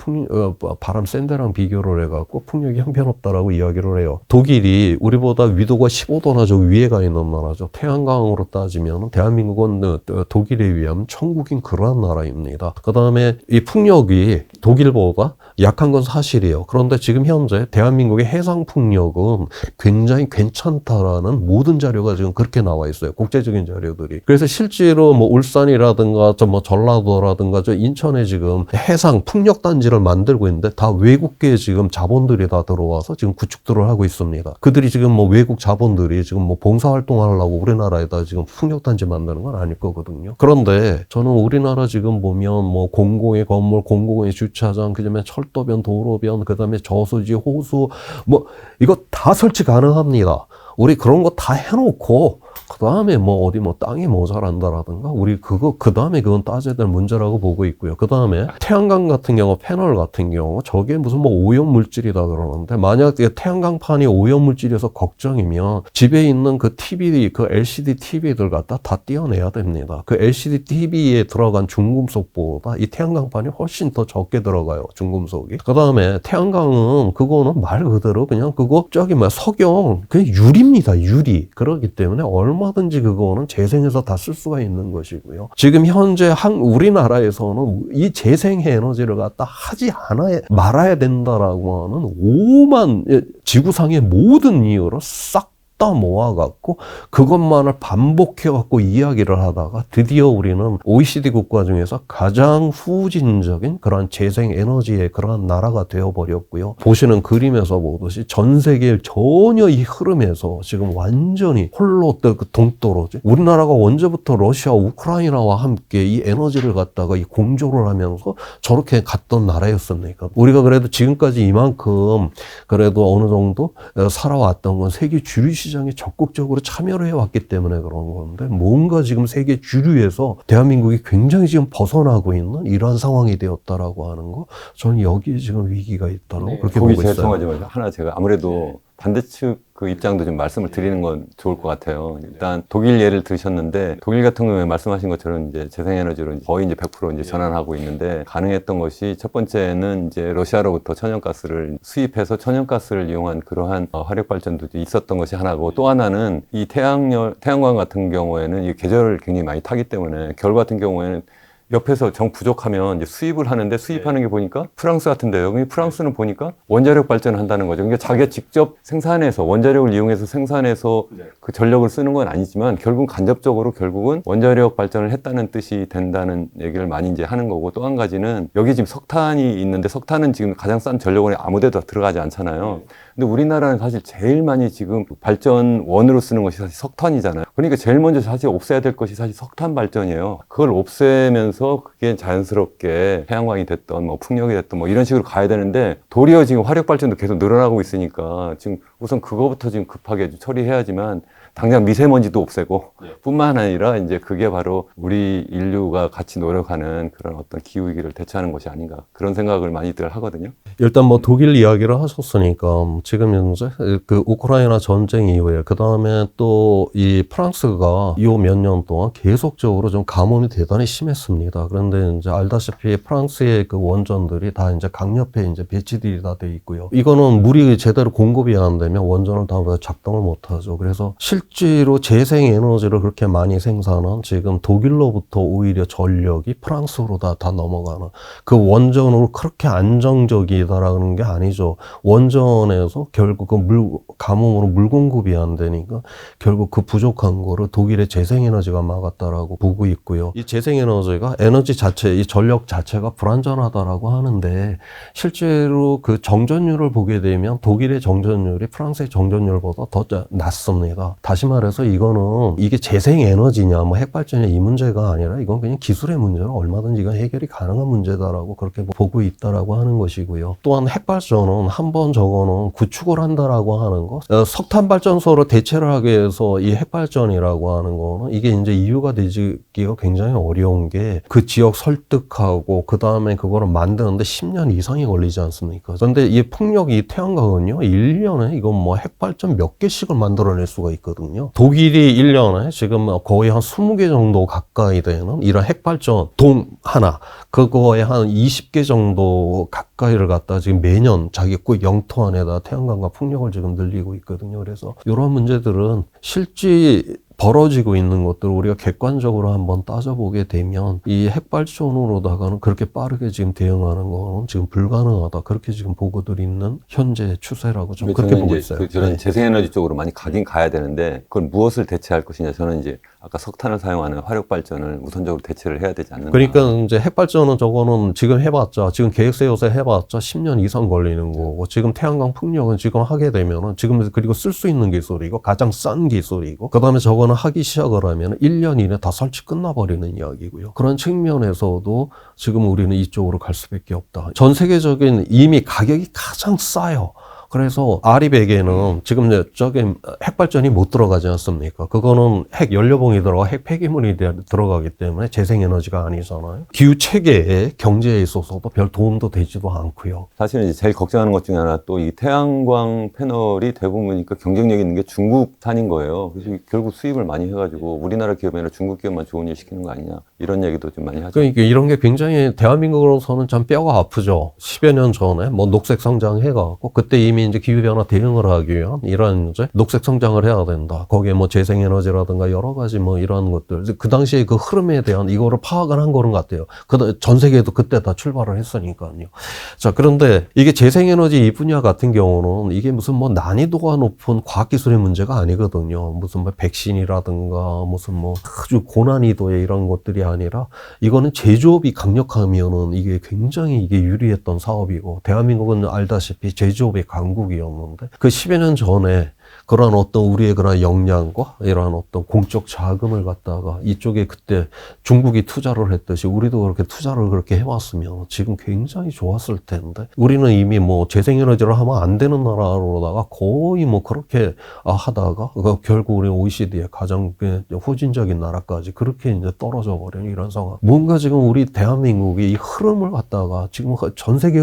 바람 센 데랑 비교를 해갖고 풍력이 형편없다라고 이야기를 해요. 독일이 우리보다 위도가 15도나 저 위에 가 있는 나라죠. 태양광으로 따지면 대한민국은 독일에 비하면 천국인 그러한 나라입니다. 그 다음에 이 풍력이 독일보다 약한 건 사실이에요. 그런데 지금 현재 대한민국의 해상 풍력은 굉장히 괜찮다라는 모든 자료가 지금 그렇게 나와 있어요. 국제적인 자료들이. 그래서 실제로 뭐 울산이라든가 뭐 전라도라든가 저 인천에 지금 해상 풍력 단지를 만들고 있는데 다 외국계 지금 자본들이 다 들어와서 지금 구축들을 하고 있습니다. 그들이 지금 뭐 외국 자본들이 지금 뭐 봉사활동하려고 우리나라에다 지금 풍력 단지 만드는 건 아닐 거거든요. 그런데 저는 우리나라 지금 보면 뭐 공공의 건물, 공공의 주차장, 그다음에 철도변, 도로변, 그다음에 저수지, 호수, 뭐 이거 다 설치 가능합니다. 우리 그런 거 다 해놓고 그 다음에 뭐 어디 뭐 땅이 모자란다라든가 우리 그 다음에 그건 따져야 될 문제라고 보고 있고요. 그 다음에 태양광 같은 경우, 패널 같은 경우 저게 무슨 뭐 오염 물질이다 그러는데, 만약 태양광판이 오염 물질이어서 걱정이면 집에 있는 그 TV, 그 LCD TV들 갖다 다 떼어내야 됩니다. 그 LCD TV에 들어간 중금속보다 이 태양광판이 훨씬 더 적게 들어가요, 중금속이. 그 다음에 태양광은 그거는 말 그대로 그냥 그거 저기 석영, 그냥 유리입니다, 유리. 그렇기 때문에 얼마든지 그거는 재생해서 다 쓸 수가 있는 것이고요. 지금 현재 우리나라에서는 이 재생 에너지를 갖다 하지 말아야 된다라고 하는 오만 지구상의 모든 이유를 싹 다 모아갖고 그것만을 반복해갖고 이야기를 하다가 드디어 우리는 OECD 국가 중에서 가장 후진적인 그러한 재생에너지의 그러한 나라가 되어버렸고요. 보시는 그림에서 보듯이 전 세계 전혀 이 흐름에서 지금 완전히 홀로 동떨어지. 우리나라가 언제부터 러시아, 우크라이나와 함께 이 에너지를 갖다가 이 공조를 하면서 저렇게 갔던 나라였습니까? 우리가 그래도 지금까지 이만큼 그래도 어느 정도 살아왔던 건 세계 주류 시장에 적극적으로 참여를 해왔기 때문에 그런 건데, 뭔가 지금 세계 주류에서 대한민국이 굉장히 지금 벗어나고 있는 이러한 상황이 되었다라고 하는 거, 저는 여기에 지금 위기가 있다고 그렇게 보고 있어요. 통하지만 하나 제가 아무래도 반대측 그 입장도 좀 말씀을 드리는 건 좋을 것 같아요. 일단 독일 예를 들으셨는데, 독일 같은 경우에 말씀하신 것처럼 이제 재생에너지로 거의 이제 100% 이제 전환하고 있는데, 가능했던 것이 첫 번째는 이제 러시아로부터 천연가스를 수입해서 천연가스를 이용한 그러한 화력 발전도 있었던 것이 하나고, 또 하나는 이 태양광 같은 경우에는 이 계절을 굉장히 많이 타기 때문에 겨울 같은 경우에는 옆에서 정 부족하면 이제 수입을 하는데 수입하는 게 보니까 프랑스 같은데 여기 프랑스는 보니까 원자력 발전을 한다는 거죠. 그러니까 자기가 직접 생산해서 원자력을 이용해서 생산해서 그 전력을 쓰는 건 아니지만 결국은 간접적으로 결국은 원자력 발전을 했다는 뜻이 된다는 얘기를 많이 이제 하는 거고 또 한 가지는 여기 지금 석탄이 있는데 석탄은 지금 가장 싼 전력원에 아무데도 들어가지 않잖아요. 근데 우리나라는 사실 제일 많이 지금 발전원으로 쓰는 것이 사실 석탄이잖아요. 그러니까 제일 먼저 사실 없애야 될 것이 사실 석탄 발전이에요. 그걸 없애면서 그게 자연스럽게 태양광이 됐던 뭐 풍력이 됐던 뭐 이런 식으로 가야 되는데 도리어 지금 화력 발전도 계속 늘어나고 있으니까 지금 우선 그거부터 지금 급하게 처리해야지만 당장 미세먼지도 없애고 뿐만 아니라 이제 그게 바로 우리 인류가 같이 노력하는 그런 어떤 기후위기를 대처하는 것이 아닌가 그런 생각을 많이들 하거든요. 일단 뭐 독일 이야기를 하셨으니까 지금 현재 그 우크라이나 전쟁 이후에 그 다음에 또 이 프랑스가 이 몇 년 동안 계속적으로 좀 가뭄이 대단히 심했습니다. 그런데 이제 알다시피 프랑스의 그 원전들이 다 이제 강옆에 이제 배치들이 다 돼 있고요. 이거는 물이 제대로 공급이 안 되면 원전을 다 작동을 못 하죠. 그래서 실제로 재생에너지를 그렇게 많이 생산한 지금 독일로부터 오히려 전력이 프랑스로 다 넘어가는 그 원전으로 그렇게 안정적이다라는 게 아니죠. 원전에서 결국 그 가뭄으로 물 공급이 안 되니까 결국 그 부족한 거를 독일의 재생에너지가 막았다라고 보고 있고요. 이 재생에너지가 에너지 자체, 이 전력 자체가 불안전하다라고 하는데 실제로 그 정전율을 보게 되면 독일의 정전율이 프랑스의 정전율보다 더 낮습니다. 다시 말해서 이거는 이게 재생에너지냐 뭐 핵발전이냐 이 문제가 아니라 이건 그냥 기술의 문제로 얼마든지 이건 해결이 가능한 문제다라고 그렇게 보고 있다라고 하는 것이고요. 또한 핵발전은 한번 저거는 구축을 한다라고 하는 거 석탄 발전소로 대체를 하기 위해서 이 핵발전이라고 하는 거는 이게 이제 이유가 되기가 굉장히 어려운 게 그 지역 설득하고 그 다음에 그거를 만드는데 10년 이상이 걸리지 않습니까? 그런데 이 풍력 이 태양광은요 1년에 이건 뭐 핵발전 몇 개씩을 만들어낼 수가 있거든요. 독일이 1년에 지금 거의 한 20개 정도 가까이 되는 이런 핵발전 동 하나 그거에 한 20개 정도 가까이를 갖다 지금 매년 자기 그 영토 안에다 태양광과 풍력을 지금 늘리고 있거든요. 그래서 이런 문제들은 실제 벌어지고 있는 것들을 우리가 객관적으로 한번 따져보게 되면 이 핵발전으로다가는 그렇게 빠르게 지금 대응하는 거는 지금 불가능하다. 그렇게 지금 보고들 있는 현재 추세라고 좀 그렇게 보고 있어요. 저는 네. 재생에너지 쪽으로 많이 가긴 가야 되는데 그걸 무엇을 대체할 것이냐 저는 이제 아까 석탄을 사용하는 화력발전을 우선적으로 대체를 해야 되지 않는가. 그러니까 이제 핵발전은 저거는 지금 해봤자 지금 계획세 요새 해봤자 10년 이상 걸리는 거고 지금 태양광 풍력은 지금 하게 되면은 지금 그리고 쓸 수 있는 기술이고 가장 싼 기술이고 그 다음에 저거는 하기 시작을 하면 1년 이내 다 설치 끝나버리는 이야기고요. 그런 측면에서도 지금 우리는 이쪽으로 갈 수밖에 없다. 전 세계적인 이미 가격이 가장 싸요. 그래서 아리백에는 지금 저기 핵발전이 못 들어가지 않습니까? 그거는 핵 연료봉이 들어가 핵 폐기물이 들어가기 때문에 재생에너지가 아니잖아요. 기후 체계의 경제에 있어서도 별 도움도 되지도 않고요. 사실은 이제 제일 걱정하는 것 중에 하나 또 이 태양광 패널이 대부분이니까 경쟁력 있는 게 중국산인 거예요. 그래서 결국 수입을 많이 해가지고 우리나라 기업이 아니라 중국 기업만 좋은 일 시키는 거 아니냐 이런 얘기도 좀 많이 하죠. 그러니까 이런 게 굉장히 대한민국으로서는 참 뼈가 아프죠. 10여 년 전에 뭐 녹색 성장 해갖고 그때 이미 이제 기후변화 대응을 하기 위한 이런 이제 녹색 성장을 해야 된다. 거기에 뭐 재생에너지라든가 여러 가지 뭐 이런 것들. 그 당시에 그 흐름에 대한 이거를 파악을 한 거는 같아요. 전 세계도 그때 다 출발을 했으니까요. 자, 그런데 이게 재생에너지 이 분야 같은 경우는 이게 무슨 뭐 난이도가 높은 과학기술의 문제가 아니거든요. 무슨 뭐 백신이라든가 무슨 뭐 아주 고난이도의 이런 것들이 아니라 이거는 제조업이 강력하면은 이게 굉장히 이게 유리했던 사업이고 대한민국은 알다시피 제조업의 강국이었는데 그 10여 년 전에 그러한 어떤 우리의 그런 역량과 이러한 어떤 공적 자금을 갖다가 이쪽에 그때 중국이 투자를 했듯이 우리도 그렇게 투자를 그렇게 해왔으면 지금 굉장히 좋았을 텐데 우리는 이미 뭐 재생에너지를 하면 안 되는 나라로다가 거의 뭐 그렇게 하다가 결국 우리 OECD의 가장 후진적인 나라까지 그렇게 이제 떨어져 버린 이런 상황. 뭔가 지금 우리 대한민국이 이 흐름을 갖다가 지금 전 세계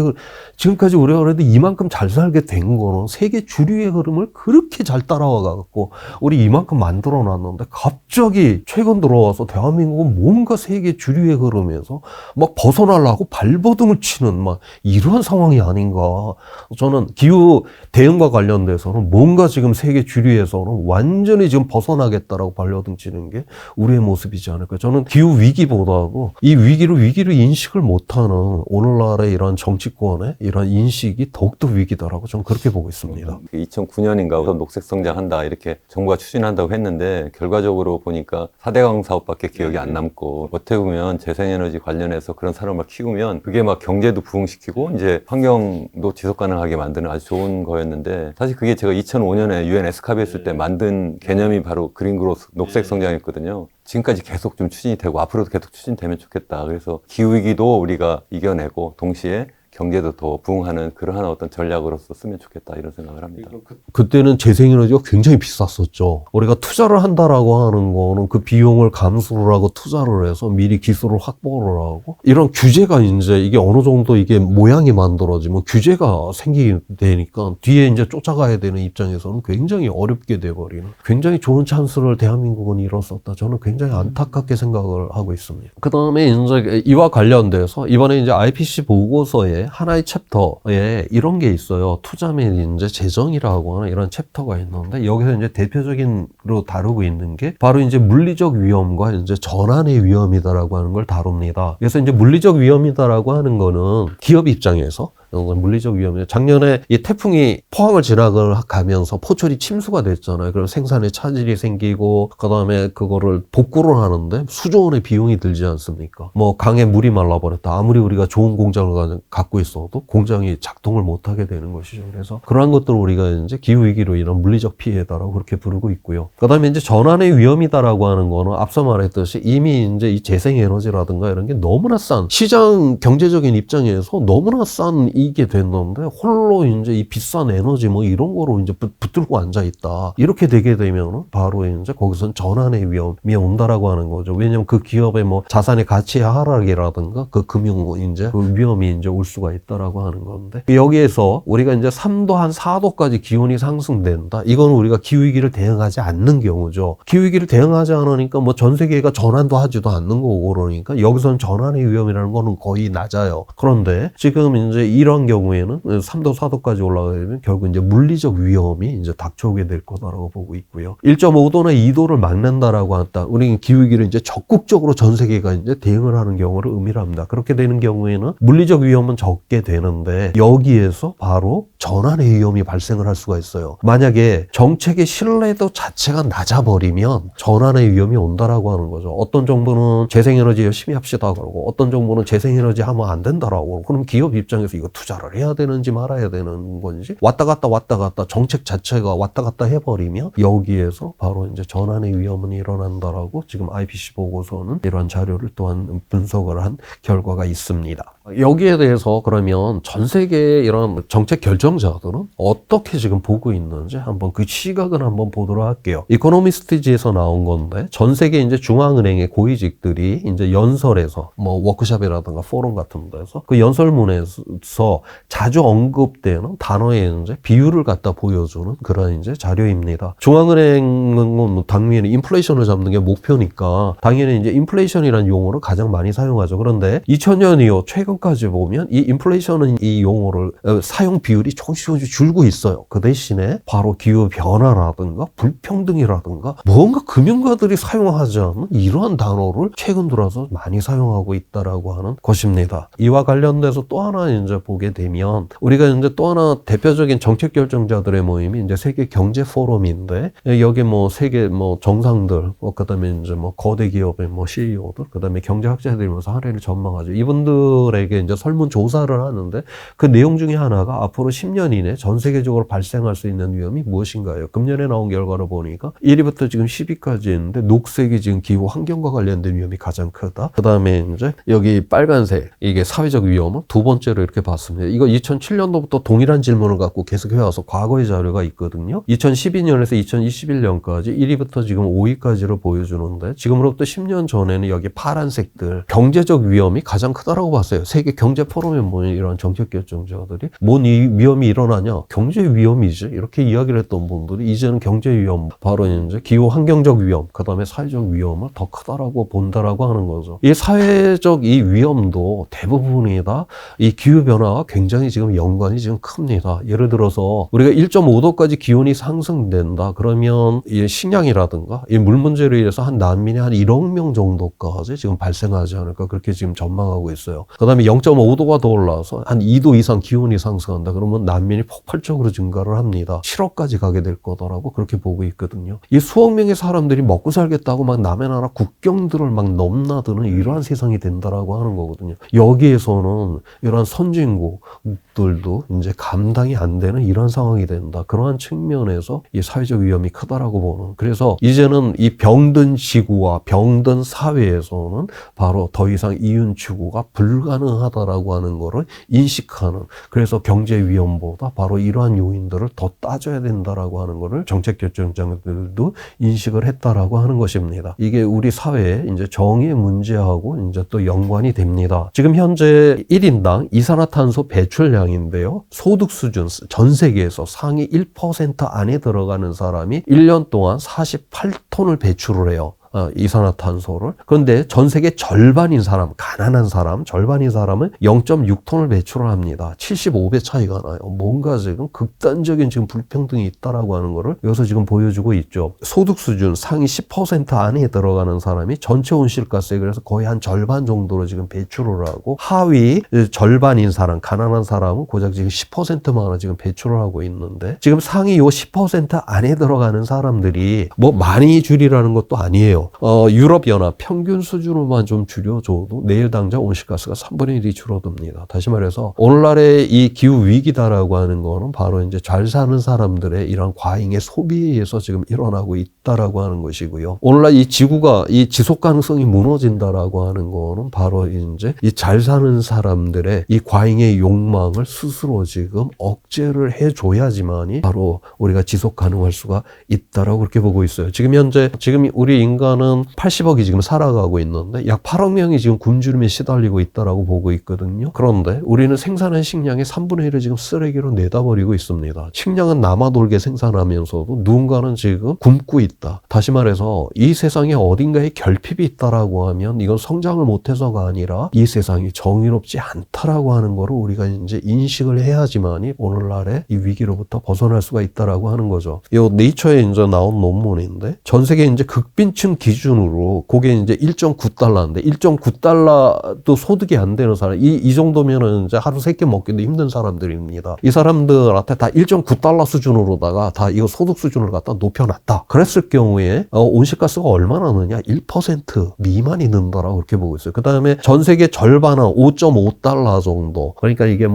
지금까지 우리가 그래도 이만큼 잘 살게 된 거는 세계 주류의 흐름을 그렇게 잘 잘 따라와 갖고 우리 이만큼 만들어 놨는데 갑자기 최근 들어와서 대한민국은 뭔가 세계 주류의 흐름에서 막 벗어나려고 발버둥을 치는 막 이런 상황이 아닌가. 저는 기후 대응과 관련돼서는 뭔가 지금 세계 주류에서는 완전히 지금 벗어나겠다라고 발버둥 치는 게 우리의 모습이지 않을까. 저는 기후 위기보다도 이 위기를 인식을 못하는 오늘날의 이런 정치권의 이런 인식이 더욱더 위기다라고 저는 그렇게 보고 있습니다. 2009년인가 우선 녹색 성장한다 이렇게 정부가 추진한다고 했는데 결과적으로 보니까 4대강 사업밖에 기억이 안 남고 어떻게 보면 재생에너지 관련해서 그런 산업을 키우면 그게 막 경제도 부흥시키고 이제 환경도 지속 가능하게 만드는 아주 좋은 거였는데 사실 그게 제가 2005년에 UN 에스카비 했을 때 만든 개념이 바로 그린 그로스 녹색 성장이었거든요. 지금까지 계속 좀 추진이 되고 앞으로도 계속 추진되면 좋겠다. 그래서 기후위기도 우리가 이겨내고 동시에 경제도 더 부흥하는 그러한 어떤 전략으로서 쓰면 좋겠다 이런 생각을 합니다. 그때는 재생에너지가 굉장히 비쌌었죠. 우리가 투자를 한다라고 하는 거는 그 비용을 감수를 하고 투자를 해서 미리 기술을 확보를 하고 이런 규제가 이제 이게 어느 정도 이게 모양이 만들어지면 규제가 생기게 되니까 뒤에 이제 쫓아가야 되는 입장에서는 굉장히 어렵게 돼버리는 굉장히 좋은 찬스를 대한민국은 잃었었다. 저는 굉장히 안타깝게 생각을 하고 있습니다. 그 다음에 이제 이와 관련돼서 이번에 이제 IPCC 보고서에 하나의 챕터에 이런 게 있어요. 투자 및 이제 재정이라고 하는 이런 챕터가 있는데 여기서 이제 대표적인로 다루고 있는 게 바로 이제 물리적 위험과 이제 전환의 위험이다라고 하는 걸 다룹니다. 그래서 이제 물리적 위험이다라고 하는 거는 기업 입장에서 물리적 위험이에요. 작년에 이 태풍이 포항을 지나가면서 포철이 침수가 됐잖아요. 그럼 생산에 차질이 생기고 그다음에 그거를 복구를 하는데 수조 원의 비용이 들지 않습니까? 뭐 강에 물이 말라버렸다. 아무리 우리가 좋은 공장을 갖고 있어도 공장이 작동을 못하게 되는 것이죠. 그래서 그러한 것들을 우리가 이제 기후위기로 인한 물리적 피해다라고 그렇게 부르고 있고요. 그다음에 이제 전환의 위험이다라고 하는 거는 앞서 말했듯이 이미 이제 이 재생에너지라든가 이런 게 너무나 싼 시장 경제적인 입장에서 너무나 싼 이게 됐는데 홀로 이제 이 비싼 에너지 뭐 이런 거로 이제 붙들고 앉아 있다. 이렇게 되게 되면은 바로 이제 거기선 전환의 위험이 온다라고 하는 거죠. 왜냐면 그 기업의 뭐 자산의 가치의 하락이라든가 그 금융 이제 그 위험이 이제 올 수가 있다라고 하는 건데 여기에서 우리가 이제 3도 한 4도까지 기온이 상승된다. 이건 우리가 기후위기를 대응하지 않는 경우죠. 기후위기를 대응하지 않으니까 뭐 전 세계가 전환도 하지도 않는 거고 그러니까 여기서는 전환의 위험이라는 거는 거의 낮아요. 그런데 지금 이제 이런 경우에는 3도, 4도까지 올라가게 되면 결국 이제 물리적 위험이 이제 닥쳐오게 될 거다라고 보고 있고요. 1.5도나 2도를 막는다라고 한다. 우리는 기후위기를 이제 적극적으로 전 세계가 이제 대응을 하는 경우를 의미를 합니다. 그렇게 되는 경우에는 물리적 위험은 적게 되는데 여기에서 바로 전환의 위험이 발생을 할 수가 있어요. 만약에 정책의 신뢰도 자체가 낮아버리면 전환의 위험이 온다라고 하는 거죠. 어떤 정부는 재생에너지 열심히 합시다 그러고 어떤 정부는 재생에너지 하면 안 된다라고 그러고 그럼 기업 입장에서 이거 투자를 해야 되는지 말아야 되는 건지 왔다 갔다 정책 자체가 왔다 갔다 해버리면 여기에서 바로 이제 전환의 위험은 일어난다라고 지금 IPCC 보고서는 이러한 자료를 또한 분석을 한 결과가 있습니다. 여기에 대해서 그러면 전 세계의 이런 정책 결정자들은 어떻게 지금 보고 있는지 한번 그 시각을 한번 보도록 할게요. 이코노미스트지에서 나온 건데 전 세계 이제 중앙은행의 고위직들이 이제 연설에서 뭐 워크숍이라든가 포럼 같은 데서 그 연설문에서 자주 언급되는 단어의 이제 비율을 갖다 보여주는 그런 이제 자료입니다. 중앙은행은 당연히 인플레이션을 잡는 게 목표니까 당연히 이제 인플레이션이라는 용어를 가장 많이 사용하죠. 그런데 2000년 이후 최근까지 보면 이 인플레이션은 이 용어를 사용 비율이 조금씩 줄고 있어요. 그 대신에 바로 기후 변화라든가 불평등이라든가 뭔가 금융가들이 사용하지 않는 이러한 단어를 최근 들어서 많이 사용하고 있다라고 하는 것입니다. 이와 관련돼서 또 하나 이제 보게 되면 우리가 이제 또 하나 대표적인 정책 결정자들의 모임이 이제 세계 경제 포럼인데 여기 뭐 세계 뭐 정상들 그다음에 이제 뭐 거대 기업의 뭐 CEO들 그다음에 경제학자들이 모여서 한 해를 전망하죠. 이분들에게 이제 설문 조사를 하는데 그 내용 중에 하나가 앞으로 10년 이내 전 세계적으로 발생할 수 있는 위험이 무엇인가요? 금년에 나온 결과를 보니까 1위부터 지금 10위까지 있는데 녹색이 지금 기후 환경과 관련된 위험이 가장 크다. 그다음에 이제 여기 빨간색 이게 사회적 위험은 두 번째로 이렇게 봤습니다. 이거 2007년도부터 동일한 질문을 갖고 계속 해와서 과거의 자료가 있거든요. 2012년에서 2021년까지 1위부터 지금 5위까지를 보여주는데 지금으로부터 10년 전에는 여기 파란색들 경제적 위험이 가장 크다라고 봤어요. 세계 경제 포럼에 모인 이런 정책 결정자들이 뭔 이 위험이 일어나냐? 경제 위험이지. 이렇게 이야기를 했던 분들이 이제는 경제 위험, 바로 이제 기후 환경적 위험, 그다음에 사회적 위험을 더 크다라고 본다라고 하는 거죠. 이 사회적 이 위험도 대부분이 다 이 기후 변화와 굉장히 지금 연관이 지금 큽니다. 예를 들어서 우리가 1.5도까지 기온이 상승된다. 그러면 이 식량이라든가 이 물 문제로 인해서 한 난민이 한 1억 명 정도까지 지금 발생하지 않을까 그렇게 지금 전망하고 있어요. 그다음에 0.5도가 더 올라와서 한 2도 이상 기온이 상승한다. 그러면 난민이 폭발적으로 증가를 합니다. 7억까지 가게 될 거다라고 그렇게 보고 있거든요. 이 수억 명의 사람들이 먹고 살겠다고 막 남의 나라 국경들을 막 넘나드는 이러한 세상이 된다라고 하는 거거든요. 여기에서는 이러한 선진국들도 이제 감당이 안 되는 이런 상황이 된다. 그러한 측면에서 이 사회적 위험이 크다라고 보는. 그래서 이제는 이 병든 지구와 병든 사회에서는 바로 더 이상 이윤 추구가 불가능하다라고 하는 거를 인식하는. 그래서 경제 위험보다 바로 이러한 요인들을 더 따져야 된다라고 하는 거를 정책 결정자들도 인식을 했다라고 하는 것입니다. 이게 우리 사회의 이제 정의의 문제하고 이제 또 연관이 됩니다. 지금 현재 1인당 이산화탄소 배출량인데요. 소득 수준 전 세계에서 상위 1% 안에 들어가는 사람이 1년 동안 48톤을 배출을 해요. 이산화탄소를. 그런데 전 세계 절반인 사람, 가난한 사람, 절반인 사람은 0.6톤을 배출을 합니다. 75배 차이가 나요. 뭔가 지금 극단적인 지금 불평등이 있다라고 하는 거를 여기서 지금 보여주고 있죠. 소득 수준 상위 10% 안에 들어가는 사람이 전체 온실가스에 그래서 거의 한 절반 정도로 지금 배출을 하고 하위 절반인 사람, 가난한 사람은 고작 지금 10%만 지금 배출을 하고 있는데 지금 상위 요 10% 안에 들어가는 사람들이 뭐 많이 줄이라는 것도 아니에요. 유럽연합 평균 수준으로만 좀 줄여줘도 내일 당장 온실가스가 3분의 1이 줄어듭니다. 다시 말해서 오늘날의 이 기후 위기다라고 하는 거는 바로 이제 잘 사는 사람들의 이런 과잉의 소비에 의해서 지금 일어나고 있다라고 하는 것이고요. 오늘날 이 지구가 이 지속 가능성이 무너진다라고 하는 거는 바로 이제 이 잘 사는 사람들의 이 과잉의 욕망을 스스로 지금 억제를 해줘야지만이 바로 우리가 지속 가능할 수가 있다라고 그렇게 보고 있어요. 지금 현재 우리 인간은 80억이 지금 살아가고 있는데 약 8억 명이 지금 굶주림에 시달리고 있다라고 보고 있거든요. 그런데 우리는 생산한 식량의 3분의 1을 지금 쓰레기로 내다버리고 있습니다. 식량은 남아돌게 생산하면서도 누군가는 지금 굶고 있다. 다시 말해서 이 세상에 어딘가에 결핍이 있다라고 하면 이건 성장을 못해서가 아니라 이 세상이 정의롭지 않다라고 하는 거를 우리가 이제 인식을 해야지만이 오늘날의 이 위기로부터 벗어날 수가 있다라고 하는 거죠. 이 네이처에 이제 나온 논문인데 전 세계 이제 극빈층 기준으로 그게 이제 1.9달러인데 1.9달러도 소득이 안 되는 사람 이 정도면은 이제 하루 3끼 먹기도 힘든 사람들입니다. 이 사람들한테 다 1.9달러 수준으로다가 다 이거 소득 수준을 갖다 높여놨다. 그랬을 경우에 온실가스가 얼마나 느냐? 1% 미만이 는다라고 그렇게 보고 있어요. 그 다음에 전 세계 절반은 5.5달러 정도. 그러니까 이게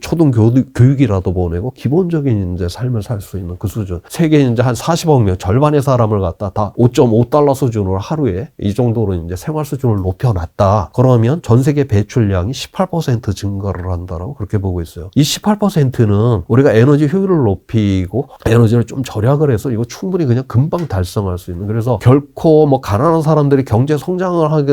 초등 교육이라도 보내고 기본적인 이제 삶을 살 수 있는 그 수준. 세계 이제 한 40억 명 절반의 사람을 갖다 다 5.5달러 수준으로 하루에 이 정도로 이제 생활 수준을 높여놨다. 그러면 전 세계 배출량이 18% 증가를 한다라고 그렇게 보고 있어요. 이 18%는 우리가 에너지 효율을 높이고 에너지를 좀 절약을 해서 이거 충분히 그냥 금방 달성할 수 있는. 그래서 결코 가난한 사람들이 경제 성장을 하게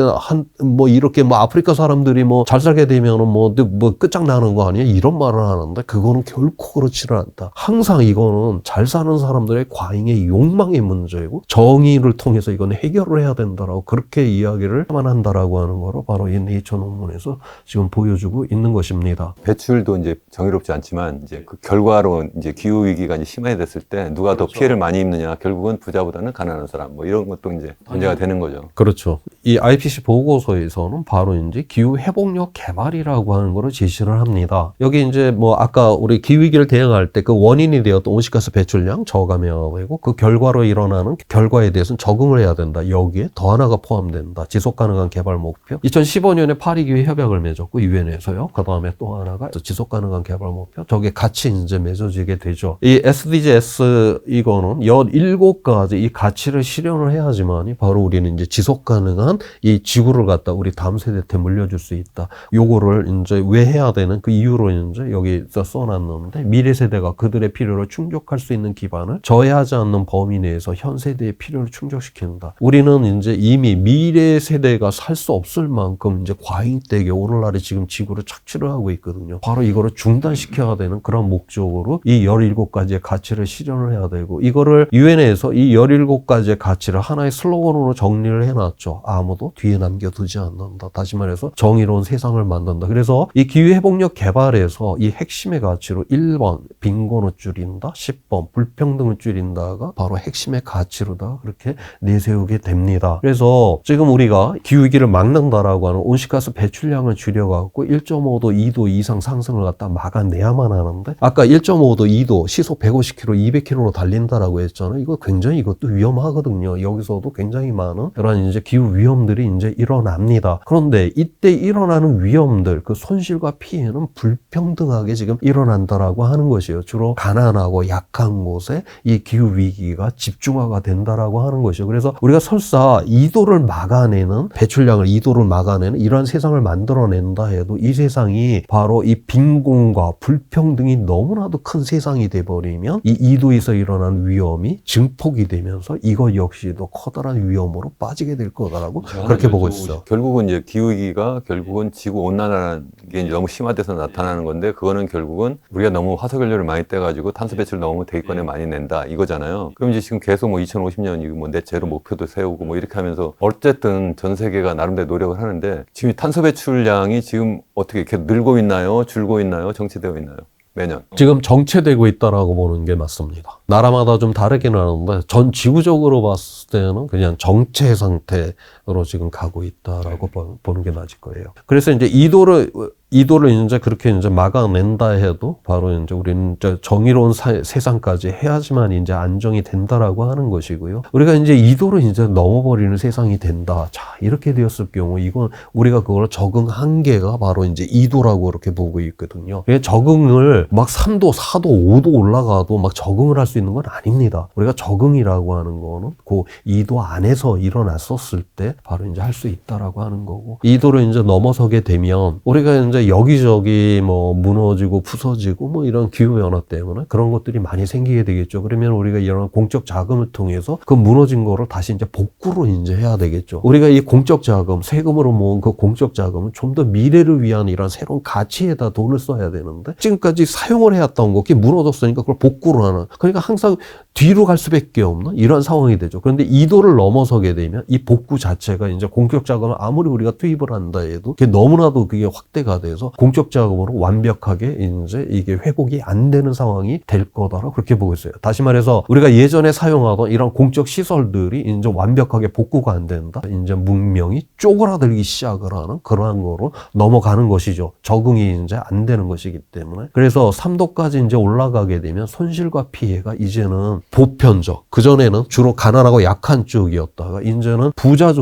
이렇게 아프리카 사람들이 잘 살게 되면은 끝장나는 거 아니야? 이런 말을 하는데 그거는 결코 그렇지는 않다. 항상 이거는 잘 사는 사람들의 과잉의 욕망의 문제이고 정의를 통해서 이건 해결을 해야 된다라고 그렇게 이야기를 만 한다라고 하는 거로 바로 이 네이처 논문에서 지금 보여주고 있는 것입니다. 배출도 이제 정의롭지 않지만 이제 그 결과로 이제 기후 위기가 이제 심화됐을 때 누가 더 피해를 많이 입느냐 결국은 부자보다는 가난한 사람 이런 것도 이제 문제가 되는 거죠. 그렇죠. 이 IPCC 보고서에서는 바로 이제 기후 회복력 개발이라고 하는 거를 제시를 합니다. 여기 이제 아까 우리 기후 위기를 대응할 때 그 원인이 되었던 온실가스 배출량 저감해야 되고 그 결과로 일어나는 결과에 대해서는 적응을 해야 된다. 여기에 더 하나가 포함된다. 지속가능한 개발 목표. 2015년에 파리기후 협약을 맺었고 유엔에서요. 그 다음에 또 하나가 지속가능한 개발 목표. 저게 같이 이제 맺어지게 되죠. 이 SDGs 이거는 17가지 이 가치를 실현을 해야지만이 바로 우리는 이제 지속가능한 해야지만 이 지구를 갖다 우리 다음 세대한테 물려줄 수 있다. 요거를 이제 왜 해야 되는 그 이유로 이제 여기서 써놨는데 미래 세대가 그들의 필요를 충족할 수 있는 기반을 저해하지 않는 범위 내에서 현 세대의 필요를 충족시킨다. 우리는 이제 이미 미래 세대가 살 수 없을 만큼 이제 과잉되게 오늘날에 지금 지구를 착취를 하고 있거든요. 바로 이거를 중단시켜야 되는 그런 목적으로 이 17가지의 가치를 실현을 해야 되고 이거를 유엔에서 이 17가지의 가치를 하나의 슬로건으로 정리를 해놨죠. 아무도 뒤에 남겨두지 않는다. 다시 말해서 정의로운 세상을 만든다. 그래서 이 기후회복력 개발에서 이 핵심의 가치로 1번 빈곤을 줄인다, 10번 불평등을 줄인다가 바로 핵심의 가치로다 그렇게 내세우게 됩니다. 그래서 지금 우리가 기후위기를 막는다라고 하는 온실가스 배출량을 줄여갖고 1.5도, 2도 이상 상승을 갖다 막아내야만 하는데 아까 1.5도, 2도 시속 150km, 200km로 달린다라고 했잖아요. 이거 굉장히 이것도 위험하거든요. 여기서도 굉장히 많은 이런 이제 기후 위험들이 이제 일어납니다. 그런데 이때 일어나는 위험들, 그 손실과 피해는 불평등하게 지금 일어난다라고 하는 것이에요. 주로 가난하고 약한 곳에 이 기후 위기가 집중화가 된다라고 하는 것이죠. 그래서 우리가 설사 2도를 막아내는 배출량을 2도를 막아내는 이러한 세상을 만들어낸다 해도 이 세상이 바로 이 빈곤과 불평등이 너무나도 큰 세상이 돼버리면 이 2도에서 일어난 위험이 증폭이 되면서 이것 역시도 커다란 위험으로 빠지게 될 거다라고 그렇게 보고 있어. 결국은 이제 기후위기가 결국은 지구 온난화라는 게 이제 너무 심화돼서 나타나는 건데 그거는 결국은 우리가 너무 화석연료를 많이 떼가지고 탄소 배출을 너무 대기권에 많이 낸다 이거잖아요. 그럼 이제 지금 계속 뭐 2050년 이거 뭐 넷제로 목표도 세우고 뭐 이렇게 하면서 어쨌든 전 세계가 나름대로 노력을 하는데 지금 이 탄소 배출량이 지금 어떻게 계속 늘고 있나요? 줄고 있나요? 정체되어 있나요? 매년. 지금 정체되고 있다라고 보는 게 맞습니다. 나라마다 좀 다르긴 하는데 전 지구적으로 봤을 때는 그냥 정체 상태로 지금 가고 있다라고 보는 게 맞을 거예요. 그래서 이제 2도를 이제 그렇게 이제 막아낸다 해도 바로 이제 우리는 이제 정의로운 세상까지 해야지만 이제 안정이 된다라고 하는 것이고요. 우리가 이제 2도를 이제 넘어버리는 세상이 된다. 자, 이렇게 되었을 경우 이건 우리가 그걸 적응 한계가 바로 이제 2도라고 그렇게 보고 있거든요. 적응을 막 3도, 4도, 5도 올라가도 막 적응을 할 수 있는 건 아닙니다. 우리가 적응이라고 하는 거는 그 2도 안에서 일어났었을 때 바로 이제 할 수 있다라고 하는 거고 2도를 이제 넘어서게 되면 우리가 이제 여기저기 뭐 무너지고 부서지고 뭐 이런 기후변화 때문에 그런 것들이 많이 생기게 되겠죠. 그러면 우리가 이런 공적 자금을 통해서 그 무너진 거를 다시 이제 복구로 이제 해야 되겠죠. 우리가 이 공적 자금, 세금으로 모은 그 공적 자금은 좀 더 미래를 위한 이런 새로운 가치에다 돈을 써야 되는데 지금까지 사용을 해왔던 것이 무너졌으니까 그걸 복구를 하는. 그러니까 항상 뒤로 갈 수밖에 없는 이런 상황이 되죠. 그런데 2도를 넘어서게 되면 이 복구 자체가 이제 공적 자금을 아무리 우리가 투입을 한다 해도 그게 너무나도 그게 확대가 돼서 공적 자금으로 완벽하게 이제 이게 회복이 안 되는 상황이 될 거다라고 그렇게 보고 있어요. 다시 말해서 우리가 예전에 사용하던 이런 공적 시설들이 이제 완벽하게 복구가 안 된다. 이제 문명이 쪼그라들기 시작을 하는 그러한 거로 넘어가는 것이죠. 적응이 이제 안 되는 것이기 때문에. 그래서 3도까지 이제 올라가게 되면 손실과 피해가 이제는 보편적. 그전에는 주로 가난하고 약한 쪽이었다가 이제는 부자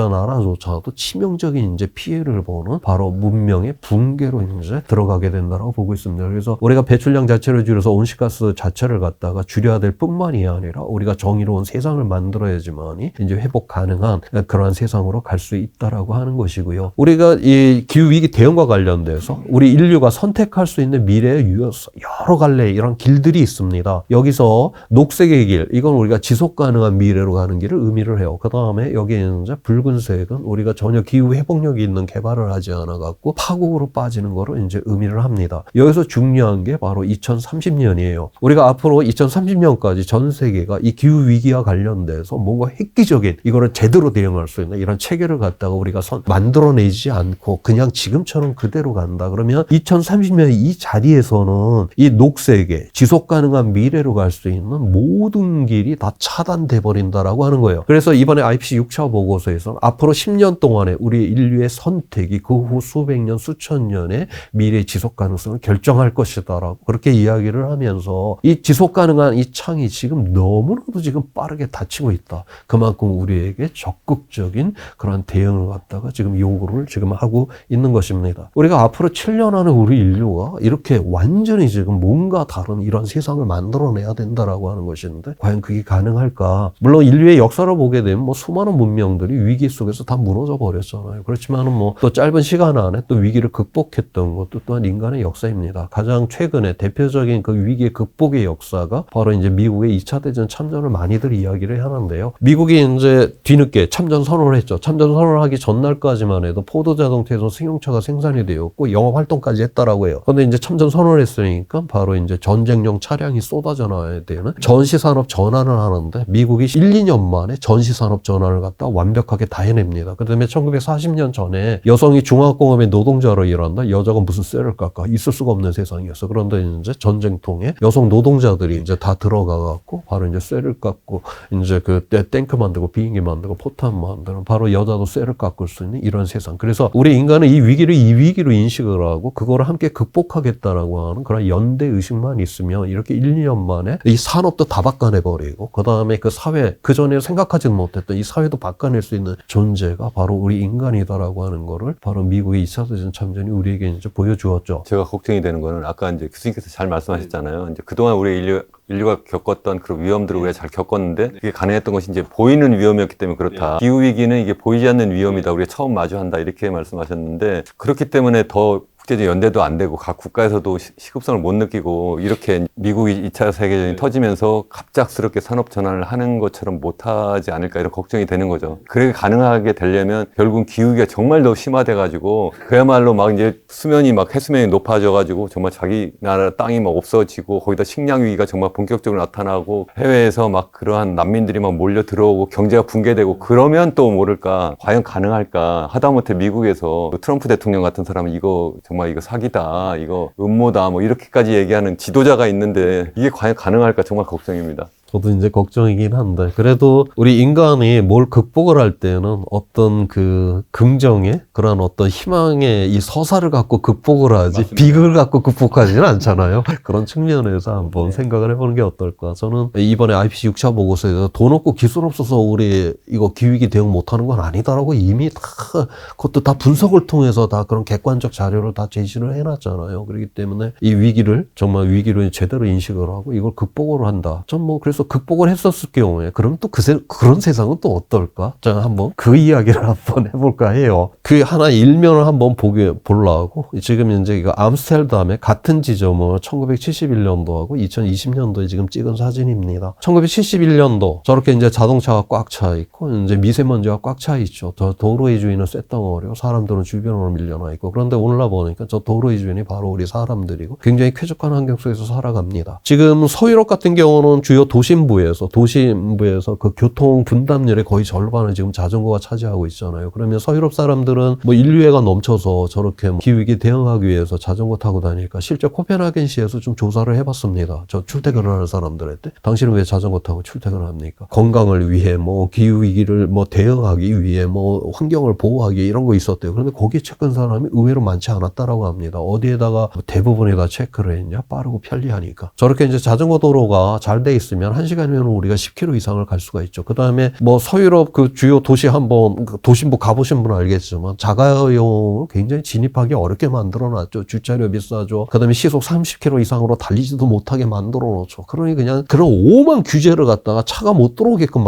나라조차도 치명적인 이제 피해를 보는 바로 문명의 붕괴로 이제 들어가게 된다고 보고 있습니다. 그래서 우리가 배출량 자체를 줄여서 온실가스 자체를 갖다가 줄여야 될 뿐만이 아니라 우리가 정의로운 세상을 만들어야지만이 이제 회복 가능한 그러한 세상으로 갈 수 있다라고 하는 것이고요. 우리가 이 기후위기 대응과 관련돼서 우리 인류가 선택할 수 있는 미래의 여러 갈래 이런 길들이 있습니다. 여기서 녹색의 길, 이건 우리가 지속 가능한 미래로 가는 길을 의미를 해요. 그 다음에 여기에 이제 붉은색은 우리가 전혀 기후 회복력이 있는 개발을 하지 않아 갖고 파국으로 빠지는 거로 이제 의미를 합니다. 여기서 중요한 게 바로 2030년이에요. 우리가 앞으로 2030년까지 전 세계가 이 기후 위기와 관련돼서 뭔가 획기적인 이거를 제대로 대응할 수 있는 이런 체계를 갖다가 우리가 만들어내지 않고 그냥 지금처럼 그대로 간다. 그러면 2030년 이 자리에서는 이 녹색의 지속 가능한 미래로 갈 수 있는 모든 길이 다 차단돼 버린다라고 하는 거예요. 그래서 이번에 IPCC 6차 보고서에서는 앞으로 10년 동안에 우리 인류의 선택이 그 후 수백 년, 수천 년의 미래 지속 가능성을 결정할 것이다라고 그렇게 이야기를 하면서 이 지속 가능한 이 창이 지금 너무나도 지금 빠르게 닫히고 있다. 그만큼 우리에게 적극적인 그런 대응을 갖다가 지금 요구를 지금 하고 있는 것입니다. 우리가 앞으로 7년 안에 우리 인류가 이렇게 완전히 지금 뭔가 다른 이런 세상을 만들어내야 된다라고 있다라고 하는 것인데 과연 그게 가능할까? 물론 인류의 역사를 보게 되면 뭐 수많은 문명들이 위기 속에서 다 무너져 버렸잖아요. 그렇지만은 뭐 또 짧은 시간 안에 또 위기를 극복했던 것도 또한 인간의 역사입니다. 가장 최근에 대표적인 그 위기 극복의 역사가 바로 이제 미국의 2차 대전 참전을 많이들 이야기를 하는데요. 미국이 이제 뒤늦게 참전 선언을 했죠. 참전 선언을 하기 전날까지만 해도 포드 자동차에서 승용차가 생산이 되었고 영업 활동까지 했다라고 해요. 그런데 이제 참전 선언을 했으니까 바로 이제 전쟁용 차량이 쏟아져 나와야 되는 전시산업 전환을 하는데 미국이 1, 2년 만에 전시산업 전환을 갖다 완벽하게 다 해냅니다. 그 다음에 1940년 전에 여성이 중화공업의 노동자로 일한다. 여자가 무슨 쇠를 깎아. 있을 수가 없는 세상이었어. 그런데 이제 전쟁통에 여성 노동자들이 이제 다 들어가갖고 바로 이제 쇠를 깎고 이제 그 탱크 만들고 비행기 만들고 포탄 만드는 바로 여자도 쇠를 깎을 수 있는 이런 세상. 그래서 우리 인간은 이 위기를 이 위기로 인식을 하고 그거를 함께 극복하겠다라고 하는 그런 연대 의식만 있으면 이렇게 1, 2년 만에 이 산업도 다 바꿔내버리고 그 다음에 그 사회 그 전에 생각하지 못했던 이 사회도 바꿔낼 수 있는 존재가 바로 우리 인간이다라고 하는 거를 바로 미국의 2차 대전 참전이 우리에게 이제 보여주었죠. 제가 걱정이 되는 거는 아까 이제 교수님께서 잘 말씀하셨잖아요. 이제 그동안 우리 인류가 겪었던 그런 위험들을 우리가 잘 겪었는데 이게 가능했던 것이 이제 보이는 위험이었기 때문에 그렇다. 기후위기는 이게 보이지 않는 위험이다. 우리가 처음 마주한다. 이렇게 말씀하셨는데 그렇기 때문에 더 국제적 연대도 안 되고 각 국가에서도 시급성을 못 느끼고 이렇게 미국이 2차 세계전이 터지면서 갑작스럽게 산업 전환을 하는 것처럼 못하지 않을까 이런 걱정이 되는 거죠. 그게 가능하게 되려면 결국은 기후위기가 정말 더 심화돼가지고 그야말로 막 이제 수면이 막 해수면이 높아져가지고 정말 자기 나라 땅이 막 없어지고 거기다 식량 위기가 정말 본격적으로 나타나고 해외에서 막 그러한 난민들이 막 몰려 들어오고 경제가 붕괴되고 그러면 또 모를까 과연 가능할까 하다못해 미국에서 트럼프 대통령 같은 사람은 이거 정말 이거 사기다, 이거 음모다, 뭐 이렇게까지 얘기하는 지도자가 있는데 이게 과연 가능할까 정말 걱정입니다. 저도 이제 걱정이긴 한데 그래도 우리 인간이 뭘 극복을 할 때는 어떤 그 긍정의 그런 어떤 희망의 이 서사를 갖고 극복을 하지 맞습니다. 비극을 갖고 극복하지는 않잖아요. 그런 측면에서 한번 생각을 해보는 게 어떨까. 저는 이번에 IPCC 6차 보고서에서 돈 없고 기술 없어서 우리 이거 기후위기 대응 못하는 건 아니다라고 이미 다 그것도 다 분석을 통해서 다 그런 객관적 자료를 다 제시를 해놨잖아요. 그렇기 때문에 이 위기를 정말 위기로 제대로 인식을 하고 이걸 극복을 한다. 전 뭐 그래서 극복을 했었을 경우에 그럼 또 그런 세상은 또 어떨까? 자, 한번 그 이야기를 한번 해볼까 해요. 그 하나 일면을 한번 보려고 지금 이제 이거 암스테르담의 같은 지점을 1971년도하고 2020년도에 지금 찍은 사진입니다. 1971년도 저렇게 이제 자동차가 꽉 차 있고 이제 미세먼지가 꽉 차 있죠. 저 도로의 주인은 쇳덩어리고 사람들은 주변으로 밀려나 있고 그런데 오늘날 보니까 저 도로의 주인이 바로 우리 사람들이고 굉장히 쾌적한 환경 속에서 살아갑니다. 지금 서유럽 같은 경우는 주요 도심부에서 그 교통 분담률의 거의 절반을 지금 자전거가 차지하고 있잖아요. 그러면 서유럽 사람들은 뭐 인류애가 넘쳐서 저렇게 뭐 기후위기 대응하기 위해서 자전거 타고 다니니까 실제 코펜하겐시에서 좀 조사를 해봤습니다. 저 출퇴근을 하는 사람들한테 당신은 왜 자전거 타고 출퇴근을 합니까? 건강을 위해 뭐 기후위기를 뭐 대응하기 위해 뭐 환경을 보호하기 위해 이런 거 있었대요. 그런데 거기에 체크한 사람이 의외로 많지 않았다라고 합니다. 어디에다가 대부분에다 체크를 했냐? 빠르고 편리하니까. 저렇게 이제 자전거 도로가 잘 돼 있으면 1시간이면 우리가 10km 이상을 갈 수가 있죠. 그 다음에 뭐 서유럽 그 주요 도시 한번 도심부 가보신 분은 알겠지만 자가용을 굉장히 진입하기 어렵게 만들어놨죠. 주차료 비싸죠. 그 다음에 시속 30km 이상으로 달리지도 못하게 만들어놓죠. 그러니 그냥 그런 오만 규제를 갖다가 차가 못 들어오게끔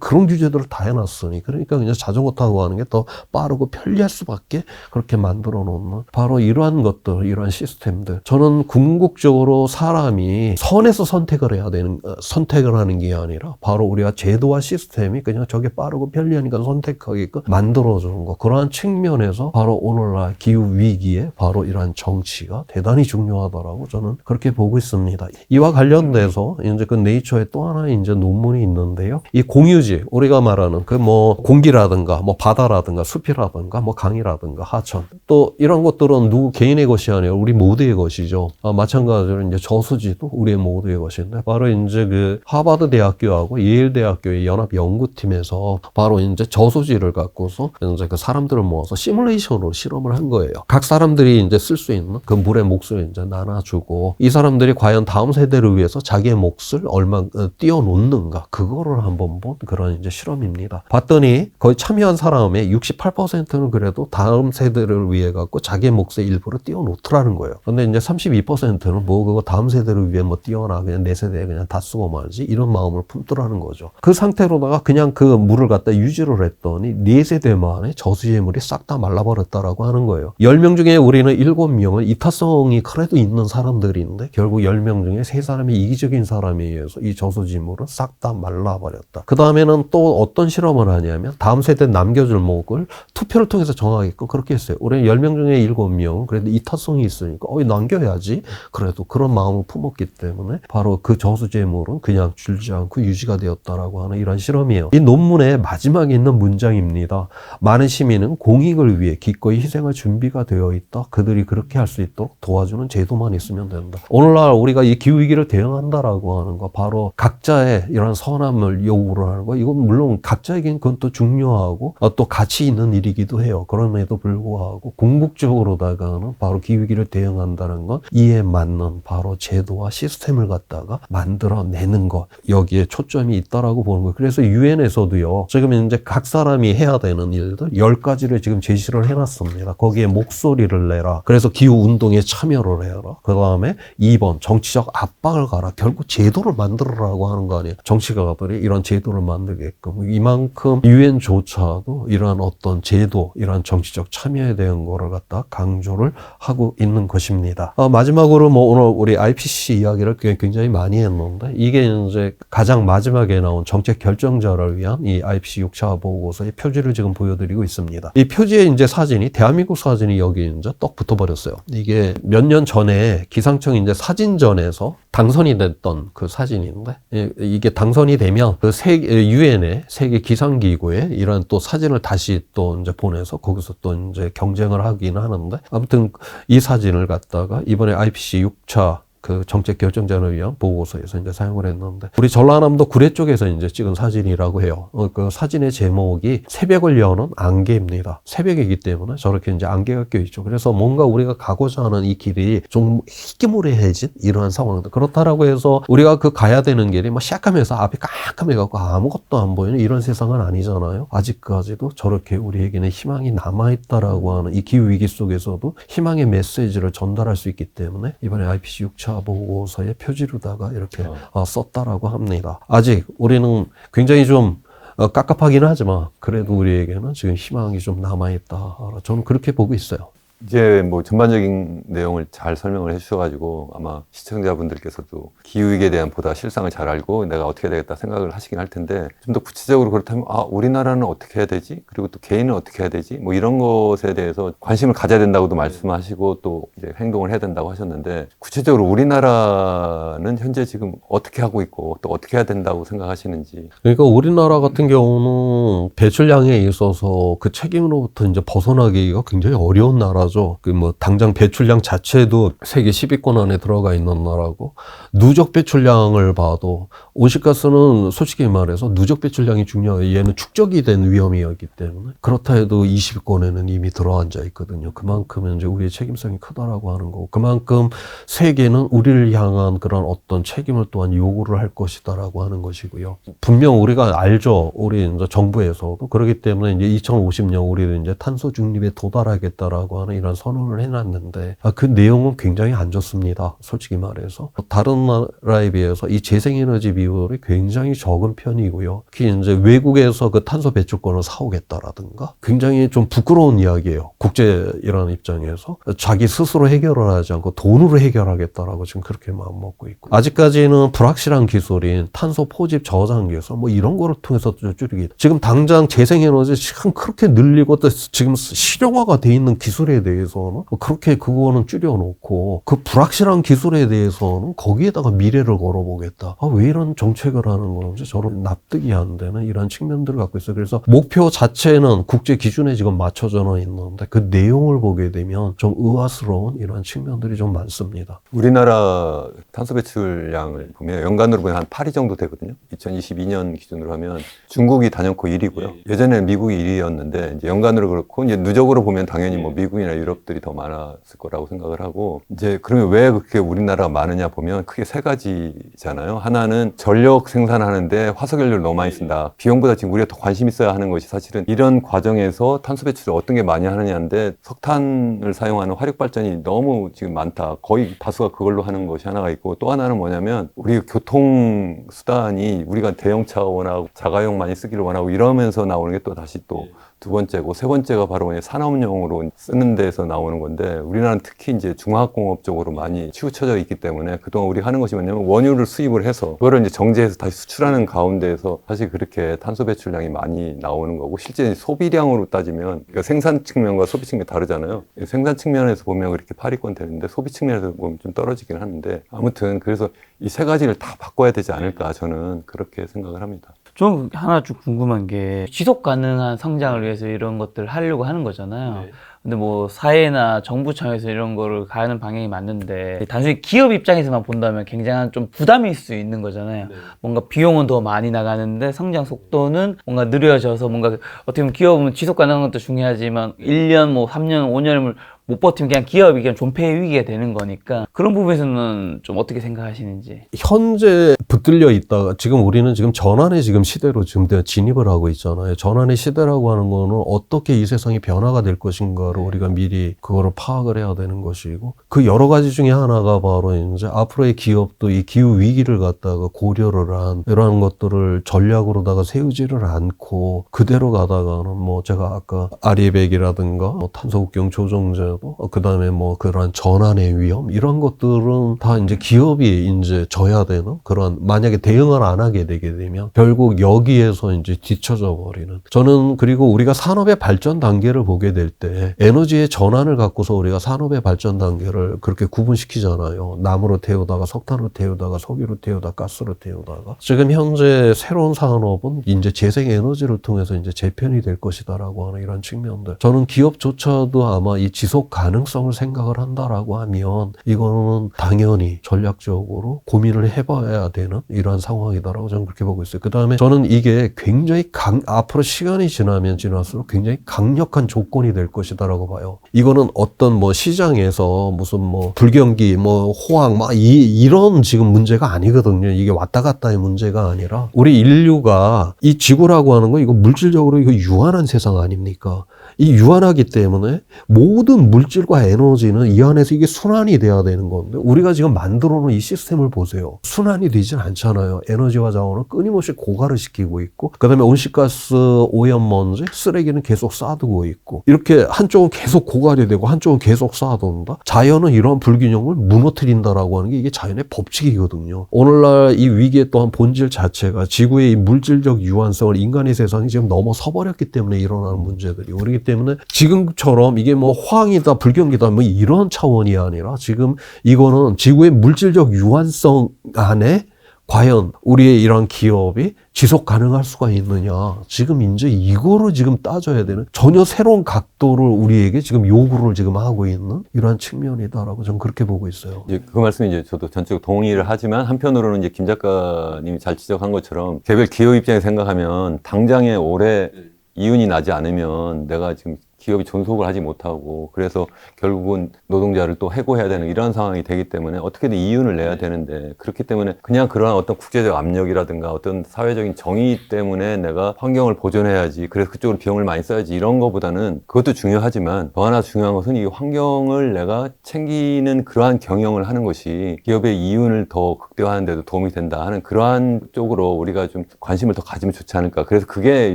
그런 규제들을 다 해놨으니 그러니까 그냥 자전거 타고 가는 게 더 빠르고 편리할 수밖에 그렇게 만들어 놓는 바로 이러한 것들, 이러한 시스템들. 저는 궁극적으로 사람이 선에서 선택을 하는 게 아니라 바로 우리가 제도와 시스템이 그냥 저게 빠르고 편리하니까 선택하게끔 만들어주는 거. 그러한 측면에서 바로 오늘날 기후위기에 바로 이러한 정치가 대단히 중요하다라고 저는 그렇게 보고 있습니다. 이와 관련돼서 이제 그 네이처에 또 하나 이제 논문이 있는데요. 이 공유지, 우리가 말하는 그 뭐 공기라든가 뭐 바다라든가 숲이라든가 뭐 강이라든가 하천. 또 이런 것들은 누구 개인의 것이 아니라 우리 모두의 것이죠. 마찬가지로 이제 저수지도 우리 모두의 것인데 바로 이제 그 하버드 대학교하고 예일 대학교의 연합 연구팀에서 바로 이제 저수지를 갖고서 이제 그 사람들을 모아서 시뮬레이션으로 실험을 한 거예요. 각 사람들이 이제 쓸 수 있는 그 물의 몫을 이제 나눠주고 이 사람들이 과연 다음 세대를 위해서 자기의 몫을 얼마 띄워놓는가 그거를 한번 본 그런 이제 실험입니다. 봤더니 거의 참여한 사람의 68%는 그래도 다음 세대를 위해 갖고 자기의 몫의 일부를 띄워놓더라는 거예요. 근데 이제 32%는 뭐 그거 다음 세대를 위해 뭐 띄워놔 그냥 내 세대에 그냥 다 쓰고 말지 이런 마음을 품더라는 거죠. 그 상태로다가 그냥 그 물을 갖다 유지를 했더니 4세대 만에 저수지물이 싹 다 말라버렸다라고 하는 거예요. 10명 중에 우리는 7명은 이타성이 그래도 있는 사람들인데 결국 10명 중에 3사람이 이기적인 사람에 의해서 이 저수지물은 싹 다 말라버렸다. 그 다음에는 또 어떤 실험을 하냐면 다음 세대 남겨줄 목을 투표를 통해서 정하게끔 그렇게 했어요. 우리는 10명 중에 7명은 그래도 이타성이 있으니까 남겨야지. 그래도 그런 마음을 품었기 때문에 바로 그 저수지물은 그냥 줄지 않고 유지가 되었다라고 하는 이런 실험이에요. 이 논문의 마지막에 있는 문장입니다. 많은 시민은 공익을 위해 기꺼이 희생할 준비가 되어 있다. 그들이 그렇게 할 수 있도록 도와주는 제도만 있으면 된다. 오늘날 우리가 이 기후위기를 대응한다라고 하는 거 바로 각자의 이런 선함을 요구를 하는 거 이건 물론 각자에겐 그건 또 중요하고 또 가치 있는 일이기도 해요. 그럼에도 불구하고 궁극적으로다가는 바로 기후위기를 대응한다는 건 이에 맞는 바로 제도와 시스템을 갖다가 만들어내는 것 여기에 초점이 있다라고 보는 거예요. 그래서 유엔에서도요 지금 이제 각 사람이 해야 되는 일들 10가지를 지금 제시를 해놨습니다. 거기에 목소리를 내라. 그래서 기후운동에 참여를 해라. 그 다음에 2번 정치적 압박을 가라. 결국 제도를 만들어라고 하는 거 아니에요. 정치가들이 이런 제도를 만들게끔 이만큼 유엔조차도 이러한 어떤 제도 이러한 정치적 참여에 대한 거를 갖다 강조를 하고 있는 것입니다. 마지막으로 뭐 오늘 우리 IPCC 이야기를 굉장히 많이 했는데 이게 이제 가장 마지막에 나온 정책 결정자를 위한 이 IPCC 6차 보고서의 표지를 지금 보여드리고 있습니다. 이 표지의 이제 사진이 대한민국 사진이 여기 이제 떡 붙어버렸어요. 이게 몇 년 전에 기상청 이제 사진전에서 당선이 됐던 그 사진인데 이게 당선이 되면 그 유엔의 세계 기상기구에 이런 또 사진을 다시 또 이제 보내서 거기서 또 이제 경쟁을 하긴 하는데 아무튼 이 사진을 갖다가 이번에 IPCC 6차 그 정책 결정자를 위한 보고서에서 이제 사용을 했는데 우리 전라남도 구례 쪽에서 이제 찍은 사진이라고 해요. 그 사진의 제목이 새벽을 여는 안개입니다. 새벽이기 때문에 저렇게 이제 안개가 껴있죠. 그래서 뭔가 우리가 가고자 하는 이 길이 좀 희귀무례해진 이러한 상황들. 그렇다라고 해서 우리가 그 가야 되는 길이 막 시약하면서 앞이 깜깜해갖고 아무것도 안 보이는 이런 세상은 아니잖아요. 아직까지도 저렇게 우리에게는 희망이 남아있다라고 하는 이 기후위기 속에서도 희망의 메시지를 전달할 수 있기 때문에 이번에 IPCC 6차 보고서의 표지로다가 이렇게 썼다라고 합니다. 아직 우리는 굉장히 좀 깝깝하기는 하지만 그래도 우리에게는 지금 희망이 좀 남아있다. 저는 그렇게 보고 있어요. 이제 뭐 전반적인 내용을 잘 설명을 해주셔가지고 아마 시청자분들께서도 기후위기에 대한 보다 실상을 잘 알고 내가 어떻게 되겠다 생각을 하시긴 할 텐데 좀 더 구체적으로 그렇다면 우리나라는 어떻게 해야 되지? 그리고 또 개인은 어떻게 해야 되지? 뭐 이런 것에 대해서 관심을 가져야 된다고도 말씀하시고 또 이제 행동을 해야 된다고 하셨는데 구체적으로 우리나라는 현재 지금 어떻게 하고 있고 또 어떻게 해야 된다고 생각하시는지. 그러니까 우리나라 같은 경우는 배출량에 있어서 그 책임으로부터 이제 벗어나기가 굉장히 어려운 나라. 그 뭐 당장 배출량 자체도 세계 10위권 안에 들어가 있는 나라고 누적 배출량을 봐도 온실가스는 솔직히 말해서 누적 배출량이 중요해요. 얘는 축적이 된 위험이었기 때문에 그렇다 해도 20위권에는 이미 들어앉아 있거든요. 그만큼 이제 우리의 책임성이 크다라고 하는 거고 그만큼 세계는 우리를 향한 그런 어떤 책임을 또한 요구를 할 것이다라고 하는 것이고요. 분명 우리가 알죠. 우리 이제 정부에서도 그렇기 때문에 이제 2050년 우리는 이제 탄소 중립에 도달하겠다라고 하는 이런 선언을 해놨는데 그 내용은 굉장히 안 좋습니다. 솔직히 말해서 다른 나라에 비해서 이 재생에너지 비율이 굉장히 적은 편이고요. 특히 이제 외국에서 그 탄소 배출권을 사오겠다라든가 굉장히 좀 부끄러운 이야기예요. 국제 이런 입장에서 자기 스스로 해결을 하지 않고 돈으로 해결하겠다라고 지금 그렇게 마음 먹고 있고 아직까지는 불확실한 기술인 탄소 포집 저장 기술 뭐 이런 거를 통해서 줄이기 지금 당장 재생에너지 지금 그렇게 늘리고 또 지금 실용화가 돼 있는 기술에 대해서는 그렇게 그거는 줄여놓고 그 불확실한 기술에 대해서는 거기에다가 미래를 걸어보겠다. 왜 이런 정책을 하는 건지 저는 납득이 안 되는 이런 측면들을 갖고 있어요. 그래서 목표 자체는 국제 기준에 지금 맞춰져 있는데 그 내용을 보게 되면 좀 의아스러운 이런 측면들이 좀 많습니다. 우리나라 탄소 배출량을 보면 연간으로 보면 한 8위 정도 되거든요. 2022년 기준으로 하면 중국이 단연코 1위고요. 예전에는 미국이 1위였는데 이제 연간으로 그렇고 이제 누적으로 보면 당연히 뭐 미국이나 유럽들이 더 많았을 거라고 생각을 하고 이제 그러면 왜 그렇게 우리나라가 많으냐 보면 크게 세 가지잖아요. 하나는 전력 생산하는데 화석연료를 너무 많이 쓴다. 비용보다 지금 우리가 더 관심 있어야 하는 것이 사실은 이런 과정에서 탄소 배출을 어떤 게 많이 하느냐인데 석탄을 사용하는 화력 발전이 너무 지금 많다. 거의 다수가 그걸로 하는 것이 하나가 있고 또 하나는 뭐냐면 우리 교통 수단이 우리가 대형차 원하고 자가용 많이 쓰기를 원하고 이러면서 나오는 게 또 다시 또 두 번째고 세 번째가 바로 산업용으로 쓰는 데서 나오는 건데 우리나라는 특히 이제 중화학공업 쪽으로 많이 치우쳐져 있기 때문에 그동안 우리가 하는 것이 뭐냐면 원유를 수입을 해서 그거를 이제 정제해서 다시 수출하는 가운데에서 사실 그렇게 탄소 배출량이 많이 나오는 거고 실제 소비량으로 따지면 그러니까 생산 측면과 소비 측면이 다르잖아요. 생산 측면에서 보면 그렇게 8위권 되는데 소비 측면에서 보면 좀 떨어지긴 하는데 아무튼 그래서 이 세 가지를 다 바꿔야 되지 않을까 저는 그렇게 생각을 합니다. 좀 하나 좀 궁금한 게 지속 가능한 성장을 위해서 이런 것들을 하려고 하는 거잖아요. 근데 뭐 사회나 정부 차원에서 이런 거를 가는 방향이 맞는데 단순히 기업 입장에서만 본다면 굉장한 좀 부담일 수 있는 거잖아요. 뭔가 비용은 더 많이 나가는데 성장 속도는 뭔가 느려져서 뭔가 어떻게 보면 기업은 지속 가능한 것도 중요하지만 1년 뭐 3년 5년을 못 버티면 그냥 기업이 그냥 존폐의 위기가 되는 거니까 그런 부분에서는 좀 어떻게 생각하시는지. 현재 붙들려 있다가 지금 우리는 지금 전환의 지금 시대로 지금 진입을 하고 있잖아요. 전환의 시대라고 하는 거는 어떻게 이 세상이 변화가 될 것인가를 우리가 미리 그거를 파악을 해야 되는 것이고 그 여러 가지 중에 하나가 바로 이제 앞으로의 기업도 이 기후 위기를 갖다가 고려를 한 이러한 것들을 전략으로다가 세우지를 않고 그대로 가다가는 뭐 제가 아까 아리백이라든가 뭐 탄소국경 조정제 그 다음에 뭐 그러한 전환의 위험 이런 것들은 다 이제 기업이 이제 져야 되는 그런 만약에 대응을 안 하게 되게 되면 결국 여기에서 이제 뒤처져 버리는 저는 그리고 우리가 산업의 발전 단계를 보게 될 때 에너지의 전환을 갖고서 우리가 산업의 발전 단계를 그렇게 구분시키잖아요. 나무로 태우다가 석탄으로 태우다가 석유로 태우다가 가스로 태우다가 지금 현재 새로운 산업은 이제 재생에너지를 통해서 이제 재편이 될 것이다라고 하는 이런 측면들 저는 기업조차도 아마 이 지속 가능성을 생각을 한다라고 하면 이거는 당연히 전략적으로 고민을 해봐야 되는 이러한 상황이다라고 저는 그렇게 보고 있어요. 그 다음에 저는 이게 굉장히 앞으로 시간이 지나면 지날수록 굉장히 강력한 조건이 될 것이다라고 봐요. 이거는 어떤 뭐 시장에서 무슨 뭐 불경기, 뭐 호황, 막 이런 지금 문제가 아니거든요. 이게 왔다 갔다의 문제가 아니라 우리 인류가 이 지구라고 하는 거 이거 물질적으로 이거 유한한 세상 아닙니까? 이 유한하기 때문에 모든 물질과 에너지는 이 안에서 이게 순환이 돼야 되는 건데 우리가 지금 만들어 놓은 이 시스템을 보세요. 순환이 되진 않잖아요. 에너지와 자원을 끊임없이 고갈을 시키고 있고 그다음에 온실가스 오염먼지 쓰레기는 계속 쌓아두고 있고 이렇게 한쪽은 계속 고갈이 되고 한쪽은 계속 쌓아둔다. 자연은 이러한 불균형을 무너뜨린다라고 하는 게 이게 자연의 법칙이거든요. 오늘날 이 위기의 또한 본질 자체가 지구의 이 물질적 유한성을 인간의 세상이 지금 넘어서 버렸기 때문에 일어나는 문제들이 그렇기 때문에 지금처럼 이게 뭐 호황이다 불경기다 뭐 이런 차원이 아니라 지금 이거는 지구의 물질적 유한성 안에 과연 우리의 이런 기업이 지속 가능할 수가 있느냐. 지금 이제 이거를 지금 따져야 되는 전혀 새로운 각도를 우리에게 지금 요구를 지금 하고 있는 이러한 측면이다라고 저는 그렇게 보고 있어요. 이제 그 말씀 이제 저도 전적으로 동의를 하지만 한편으로는 이제 김 작가님이 잘 지적한 것처럼 개별 기업 입장에 생각하면 당장에 올해 이윤이 나지 않으면 내가 지금 기업이 존속을 하지 못하고 그래서 결국은 노동자를 또 해고해야 되는 이런 상황이 되기 때문에 어떻게든 이윤을 내야 되는데 그렇기 때문에 그냥 그러한 어떤 국제적 압력이라든가 어떤 사회적인 정의 때문에 내가 환경을 보존해야지 그래서 그쪽으로 비용을 많이 써야지 이런 거보다는 그것도 중요하지만 더 하나 중요한 것은 이 환경을 내가 챙기는 그러한 경영을 하는 것이 기업의 이윤을 더 극대화하는 데도 도움이 된다 하는 그러한 쪽으로 우리가 좀 관심을 더 가지면 좋지 않을까. 그래서 그게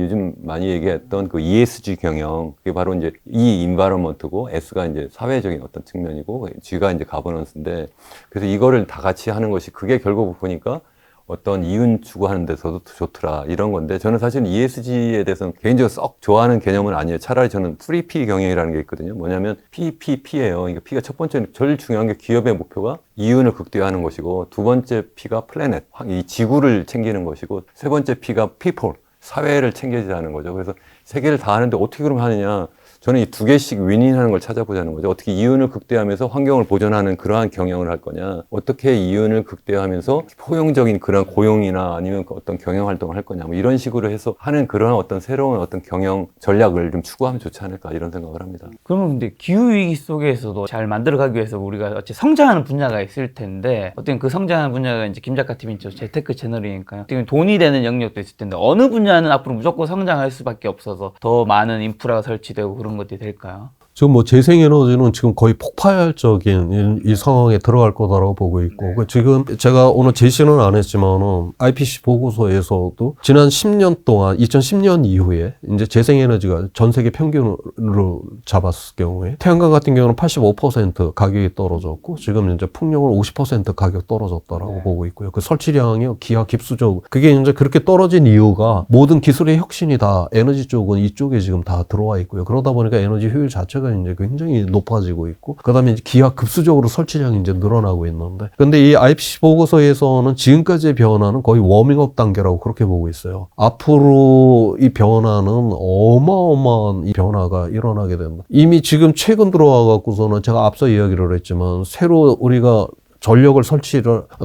요즘 많이 얘기했던 그 ESG 경영 그게 바로 이제 E 인바이러먼트고 S가 이제 사회적인 어떤 측면이고 G가 이제 가버넌스인데 그래서 이거를 다 같이 하는 것이 그게 결국 보니까 어떤 이윤 추구하는 데서도 좋더라 이런 건데 저는 사실 ESG에 대해서는 개인적으로 썩 좋아하는 개념은 아니에요. 차라리 저는 3P 경영이라는 게 있거든요. 뭐냐면 PPP예요. 그러니까 P가 첫 번째 제일 중요한 게 기업의 목표가 이윤을 극대화하는 것이고 두 번째 P가 플래넷, 이 지구를 챙기는 것이고 세 번째 P가 people, 사회를 챙겨야 하는 거죠. 그래서 세 개를 다 하는데 어떻게 그럼 하느냐. 저는 이 두 개씩 윈윈하는 걸 찾아보자는 거죠. 어떻게 이윤을 극대화하면서 환경을 보존하는 그러한 경영을 할 거냐, 어떻게 이윤을 극대화하면서 포용적인 그런 고용이나 아니면 어떤 경영 활동을 할 거냐, 뭐 이런 식으로 해서 하는 그런 어떤 새로운 어떤 경영 전략을 좀 추구하면 좋지 않을까 이런 생각을 합니다. 그러면 근데 기후위기 속에서도 잘 만들어가기 위해서 우리가 어째 성장하는 분야가 있을 텐데 어떤 그 성장하는 분야가 이제 김 작가 팀이 재테크 채널이니까요. 어떻게 돈이 되는 영역도 있을 텐데 어느 분야는 앞으로 무조건 성장할 수밖에 없어서 더 많은 인프라가 설치되고 그런 것들이 될까요? 지금 뭐 재생에너지는 지금 거의 폭발적인 이 상황에 들어갈 거다라고 보고 있고, 그 지금 제가 오늘 제시는 안 했지만은 IPCC 보고서에서도 지난 10년 동안 2010년 이후에 이제 재생에너지가 전 세계 평균으로 잡았을 경우에 태양광 같은 경우는 85% 가격이 떨어졌고 지금 이제 풍력은 50% 가격 떨어졌다라고 보고 있고요. 그 설치량이 기하급수적 그게 이제 그렇게 떨어진 이유가 모든 기술의 혁신이 다 에너지 쪽은 이쪽에 지금 다 들어와 있고요. 그러다 보니까 에너지 효율 자체가 이제 굉장히 높아지고 있고, 그 다음에 기하급수적으로 설치량이 이제 늘어나고 있는데, 근데 이 IPCC 보고서에서는 지금까지의 변화는 거의 워밍업 단계라고 그렇게 보고 있어요. 앞으로 이 변화는 어마어마한 이 변화가 일어나게 된다. 이미 지금 최근 들어와 갖고서는 제가 앞서 이야기를 했지만 새로 우리가 전력을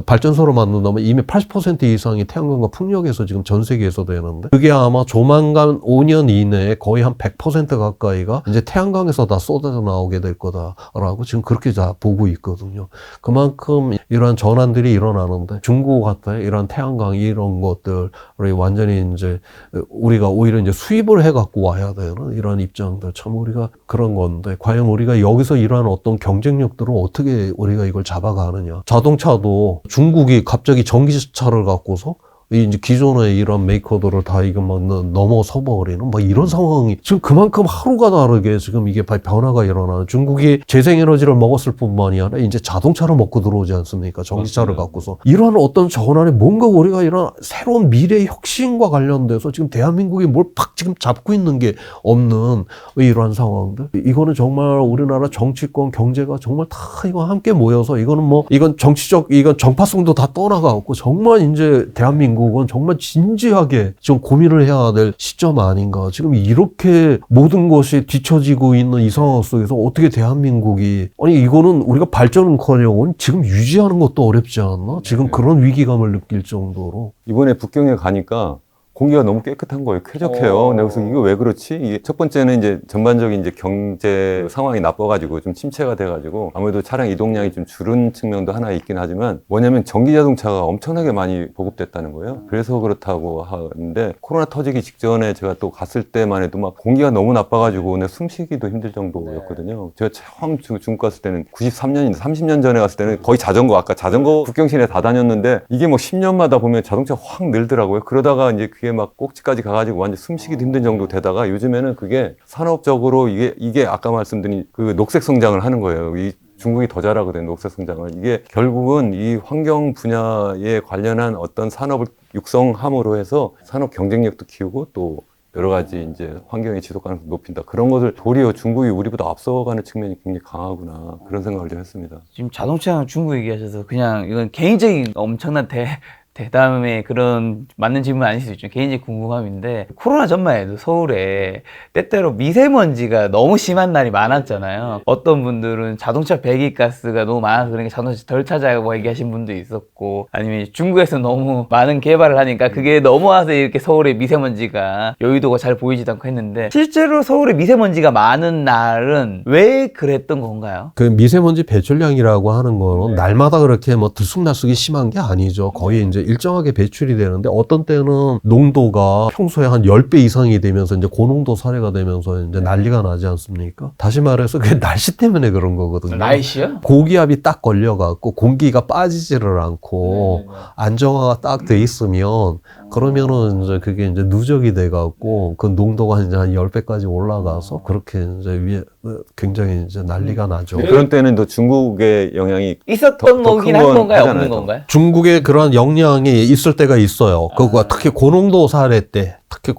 발전소로 만든다면 이미 80% 이상이 태양광과 풍력에서 지금 전 세계에서 되는데, 그게 아마 조만간 5년 이내에 거의 한 100% 가까이가 이제 태양광에서 다 쏟아져 나오게 될 거다라고 지금 그렇게 다 보고 있거든요. 그만큼 이러한 전환들이 일어나는데, 중국 같은 이런 태양광 이런 것들이 완전히 이제 우리가 오히려 이제 수입을 해갖고 와야 되는 이런 입장들, 참 우리가 그런 건데, 과연 우리가 여기서 이러한 어떤 경쟁력들을 어떻게 우리가 이걸 잡아가느냐. 자동차도 중국이 갑자기 전기차를 갖고서 이제 기존의 이런 메이커들을 다 이거 막 넘어서 버리는 막 이런 상황이 지금 그만큼 하루가 다르게 지금 이게 변화가 일어나는, 중국이 재생에너지를 먹었을 뿐만이 아니라 이제 자동차를 먹고 들어오지 않습니까? 전기차를 갖고서. 이런 어떤 전환에 뭔가 우리가 이런 새로운 미래 혁신과 관련돼서 지금 대한민국이 뭘 팍 지금 잡고 있는 게 없는 이러한 상황들. 이거는 정말 우리나라 정치권, 경제가 정말 다 이거 함께 모여서 이거는 뭐 이건 정치적 이건 정파성도 다 떠나가고 정말 이제 대한민국은 정말 진지하게 좀 고민을 해야 될 시점 아닌가. 지금 이렇게 모든 것이 뒤처지고 있는 이 상황 속에서 어떻게 대한민국이, 아니 이거는 우리가 발전은커녕 지금 유지하는 것도 어렵지 않나? 지금 그런 위기감을 느낄 정도로. 이번에 북경에 가니까 공기가 너무 깨끗한 거예요. 쾌적해요. 근데 그래서 이거 왜 그렇지? 이게 첫 번째는 이제 전반적인 이제 경제 상황이 나빠가지고 좀 침체가 돼가지고 아무래도 차량 이동량이 좀 줄은 측면도 하나 있긴 하지만, 뭐냐면 전기 자동차가 엄청나게 많이 보급됐다는 거예요. 그래서 그렇다고 하는데, 코로나 터지기 직전에 제가 또 갔을 때만 해도 막 공기가 너무 나빠가지고 오늘 숨쉬기도 힘들 정도였거든요. 제가 처음 중국 갔을 때는 93년인데 30년 전에 갔을 때는 거의 아까 자전거 북경시내 다 다녔는데, 이게 뭐 10년마다 보면 자동차 확 늘더라고요. 그러다가 이제 그게 막 꼭지까지 가가지고 완전 숨쉬기도 힘든 정도 되다가 요즘에는 그게 산업적으로 이게 아까 말씀드린 그 녹색 성장을 하는 거예요. 이 중국이 더 잘하거든요, 녹색 성장을. 이게 결국은 이 환경 분야에 관련한 어떤 산업을 육성함으로 해서 산업 경쟁력도 키우고 또 여러 가지 이제 환경의 지속 가능성 높인다. 그런 것을 도리어 중국이 우리보다 앞서가는 측면이 굉장히 강하구나. 그런 생각을 좀 했습니다. 지금 자동차랑 중국 얘기하셔서 그냥 이건 개인적인 엄청난 대담의 그런 맞는 질문 아닐 수 있죠. 개인적 궁금함인데, 코로나 전만 해도 서울에 때때로 미세먼지가 너무 심한 날이 많았잖아요. 어떤 분들은 자동차 배기가스가 너무 많아서 그러니까 자동차 덜 타자고 얘기하신 분도 있었고, 아니면 중국에서 너무 많은 개발을 하니까 그게 넘어와서 이렇게 서울에 미세먼지가 여의도가 잘 보이지도 않고 했는데, 실제로 서울에 미세먼지가 많은 날은 왜 그랬던 건가요? 그 미세먼지 배출량이라고 하는 거는 날마다 그렇게 뭐 들쑥날쑥이 심한 게 아니죠. 거의 이제 일정하게 배출이 되는데, 어떤 때는 농도가 평소에 한 10배 이상이 되면서 이제 고농도 사례가 되면서 이제 난리가 나지 않습니까? 다시 말해서 그게 날씨 때문에 그런 거거든요. 날씨요? 고기압이 딱 걸려갖고 공기가 빠지지를 않고 안정화가 딱 돼 있으면, 그러면은 이제 그게 이제 누적이 돼갖고 그 농도가 이제 한 10배까지 올라가서 그렇게 이제 위에 굉장히 이제 난리가 나죠. 그런 때는 또 중국의 영향이 있었던 거긴 한 건가요? 없는 건가요? 중국에 그런 영향이 있을 때가 있어요. 그거 특히 고농도 사례 때 특히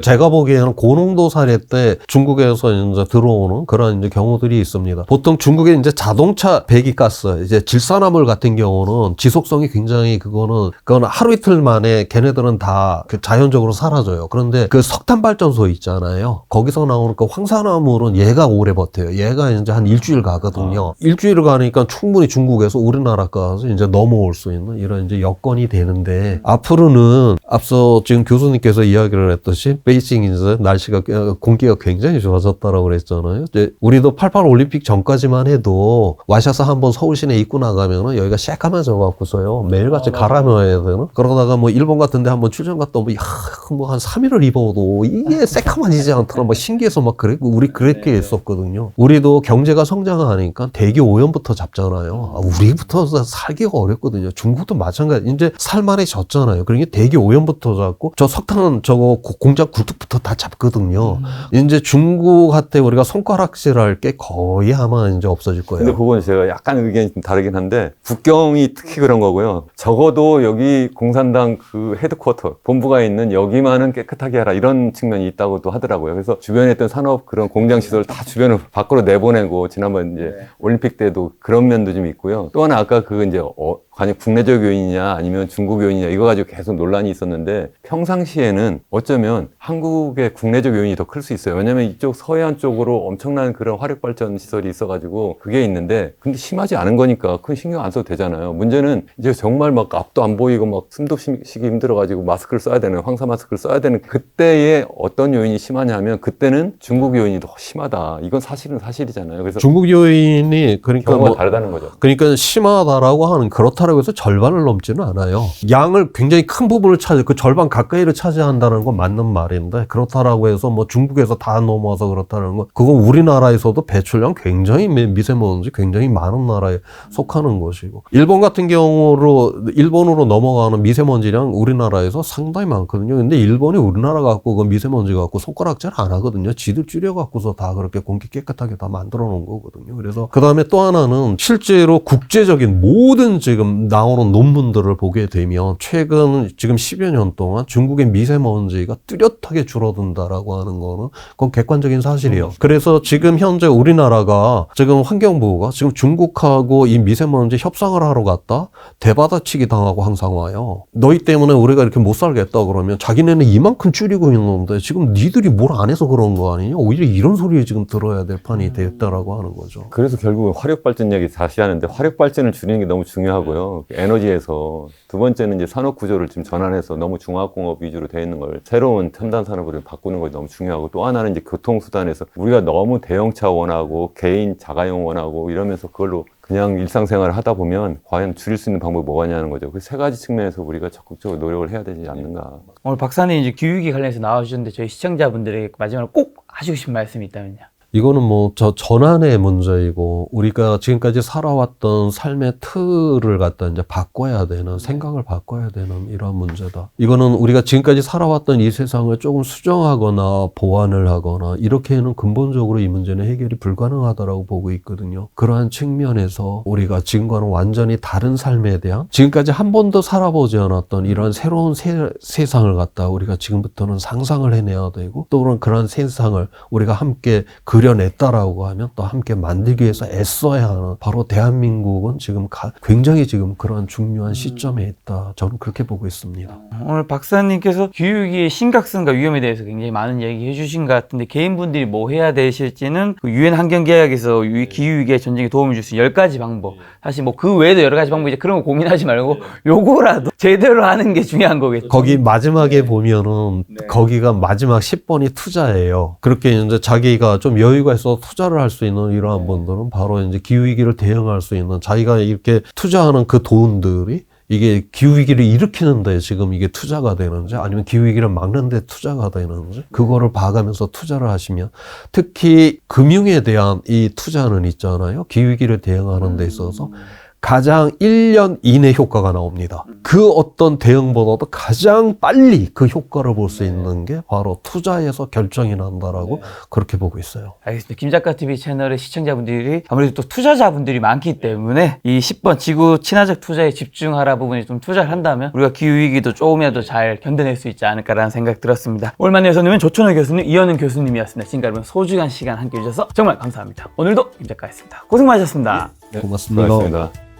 제가 보기에는 고농도 사례 때 중국에서 이제 들어오는 그런 이제 경우들이 있습니다. 보통 중국에 이제 자동차 배기가스, 이제 질산화물 같은 경우는 지속성이 굉장히 그거는 하루 이틀 만에 걔네들은 다 그 자연적으로 사라져요. 그런데 그 석탄 발전소 있잖아요. 거기서 나오는 그 황산화물은 얘가 오래 버텨요. 얘가 이제 한 일주일 가거든요. 일주일 가니까 충분히 중국에서 우리나라까지 이제 넘어올 수 있는 이런 이제 여건이 되는데 앞으로는 앞서 지금 교수님께서 이야기를 했듯이 베이징 이제 날씨가 공기가 굉장히 좋아졌다라고 그랬잖아요. 이제 우리도 88 올림픽 전까지만 해도 와샤사 한번 서울 시내 입고 나가면은 여기가 새까매져 갖고서요 매일같이 가라앉아야 되는. 그러다가 뭐 일본 같은데 한번 출장 갔다 오면 뭐 한 3일을 입어도 이게 새까만지지 않더라. 뭐 신기해서 막 그랬고 우리 그렇게 했었거든요. 우리도 경제가 성장하니까 대기 오염부터 잡잖아요. 우리부터 살기가 어렵거든요. 중국도 마찬가지. 이제 살만해졌잖아요. 그러니까 대기 오염부터 잡고 저 석탄 저거 공장 굴뚝부터 다 잡거든요. 이제 중국한테 우리가 손가락질할 게 거의 아마 이제 없어질 거예요. 근데 그건 제가 약간 의견이 좀 다르긴 한데 북경이 특히 그런 거고요. 적어도 여기 공산당 그 헤드쿼터 본부가 있는 여기만은 깨끗하게 하라 이런 측면이 있다고도 하더라고요. 그래서 주변에 있던 산업 그런 공장 시설 다 주변으로 밖으로 내보내고 지난번 이제 올림픽 때도 그런 면도 좀 있고요. 또 하나 아까 그 이제 과연 국내적 요인이냐 아니면 중국 요인이냐 이거 가지고 계속 논란이 있었는데 평상시에는 어쩌면 한국의 국내적 요인이 더 클 수 있어요. 왜냐면 이쪽 서해안 쪽으로 엄청난 그런 화력발전 시설이 있어가지고 그게 있는데 근데 심하지 않은 거니까 큰 신경 안 써도 되잖아요. 문제는 이제 정말 막 앞도 안 보이고 막 숨도 쉬기 힘들어가지고 마스크를 써야 되는 황사 마스크를 써야 되는 그때에 어떤 요인이 심하냐면 그때는 중국 요인이 더 심하다. 이건 사실은 사실이잖아요. 그래서 중국 요인이 그러니까 경우가 다르다는 거죠. 그러니까 심하다라고 하는 그렇다라고 해서 절반을 넘지는 않아요. 양을 굉장히 큰 부분을 그 절반 가까이를 차지한다는 건 맞는 말인데 그렇다라고 해서 뭐 중국에서 다 넘어와서 그렇다는 건 그건 우리나라에서도 배출량 굉장히 미세먼지 굉장히 많은 나라에 속하는 것이고 일본 같은 경우로 일본으로 넘어가는 미세먼지량 우리나라에서 상당히 많거든요. 근데 일본이 우리나라 갖고 그 미세먼지 갖고 손가락질 안 하거든요. 지들 줄여 갖고서 다 그렇게 공기 깨끗하게 다 만들어 놓은 거거든요. 그래서 그 다음에 또 하나는 실제로 국제적인 모든 지금 나오는 논문들을 보게 되면 최근 지금 10여 년 동안 중국의 미세먼지가 뚜렷하게 줄어든다라고 하는 거는 그건 객관적인 사실이에요. 그래서 지금 현재 우리나라가 지금 환경부가 지금 중국하고 이 미세먼지 협상을 하러 갔다 대받아치기 당하고 항상 와요. 너희 때문에 우리가 이렇게 못 살겠다 그러면 자기네는 이만큼 줄이고 있는데 지금 니들이 뭘 안 해서 그런 거 아니냐? 오히려 이런 소리 지금 들어야 될 판이 됐다라고 하는 거죠. 그래서 결국은 화력발전 얘기 다시 하는데 화력발전을 줄이는 게 너무 중요하고요. 에너지에서 두 번째는 이제 산업 구조를 지금 전환해서 너무 중화공업 위주로 되어 있는 걸 새로운 첨단 산업으로 바꾸는 것이 너무 중요하고 또 하나는 이제 교통수단에서 우리가 너무 대형차 원하고 개인 자가용 원하고 이러면서 그걸로 그냥 일상생활을 하다 보면 과연 줄일 수 있는 방법이 뭐가냐는 거죠. 그 세 가지 측면에서 우리가 적극적으로 노력을 해야 되지 않는가. 오늘 박사님 이제 기후위기 관련해서 나와주셨는데 저희 시청자분들에게 마지막으로 꼭 하시고 싶은 말씀이 있다면요. 이거는 뭐 저 전환의 문제이고 우리가 지금까지 살아왔던 삶의 틀을 갖다 이제 바꿔야 되는 생각을 바꿔야 되는 이런 문제다. 이거는 우리가 지금까지 살아왔던 이 세상을 조금 수정하거나 보완을 하거나 이렇게는 근본적으로 이 문제는 해결이 불가능하다라고 보고 있거든요. 그러한 측면에서 우리가 지금과는 완전히 다른 삶에 대한 지금까지 한 번도 살아보지 않았던 이런 새로운 세상을 갖다 우리가 지금부터는 상상을 해내야 되고 또 그런 세상을 우리가 함께 그려냈다라고 하면 또 함께 만들기 위해서 애써야 하는 바로 대한민국은 지금 굉장히 지금 그런 중요한 시점에 있다. 저는 그렇게 보고 있습니다. 오늘 박사님께서 기후위기의 심각성과 위험에 대해서 굉장히 많은 얘기 해주신 것 같은데 개인분들이 뭐 해야 되실지는 그 유엔 환경계약에서 기후위기의 전쟁에 도움을 줄 수 있는 10가지 방법 사실 뭐 그 외에도 여러 가지 방법 이제 그런 거 고민하지 말고 요거라도 제대로 하는 게 중요한 거겠죠. 거기 마지막에 보면은 거기가 마지막 10번이 투자예요. 그렇게 이제 자기가 좀 여유가 있어서 투자를 할 수 있는 이러한 분들은 바로 이제 기후위기를 대응할 수 있는 자기가 이렇게 투자하는 그 돈들이 이게 기후위기를 일으키는데 지금 이게 투자가 되는지 아니면 기후위기를 막는데 투자가 되는지 그거를 봐가면서 투자를 하시면 특히 금융에 대한 이 투자는 있잖아요. 기후위기를 대응하는 데 있어서 가장 1년 이내 효과가 나옵니다. 그 어떤 대응보다도 가장 빨리 그 효과를 볼 수 있는 게 바로 투자에서 결정이 난다라고 그렇게 보고 있어요. 알겠습니다. 김작가TV 채널의 시청자분들이 아무래도 또 투자자분들이 많기 때문에 이 10번 지구 친화적 투자에 집중하라 부분에 좀 투자를 한다면 우리가 기후위기도 조금이라도 잘 견뎌낼 수 있지 않을까라는 생각 들었습니다. 오랜만에 여서님은 조천호 교수님, 이현은 교수님이었습니다. 지금까지 여러분 소중한 시간 함께 해주셔서 정말 감사합니다. 오늘도 김작가였습니다. 고생 많으셨습니다. 고맙습니다. 수고하셨습니다.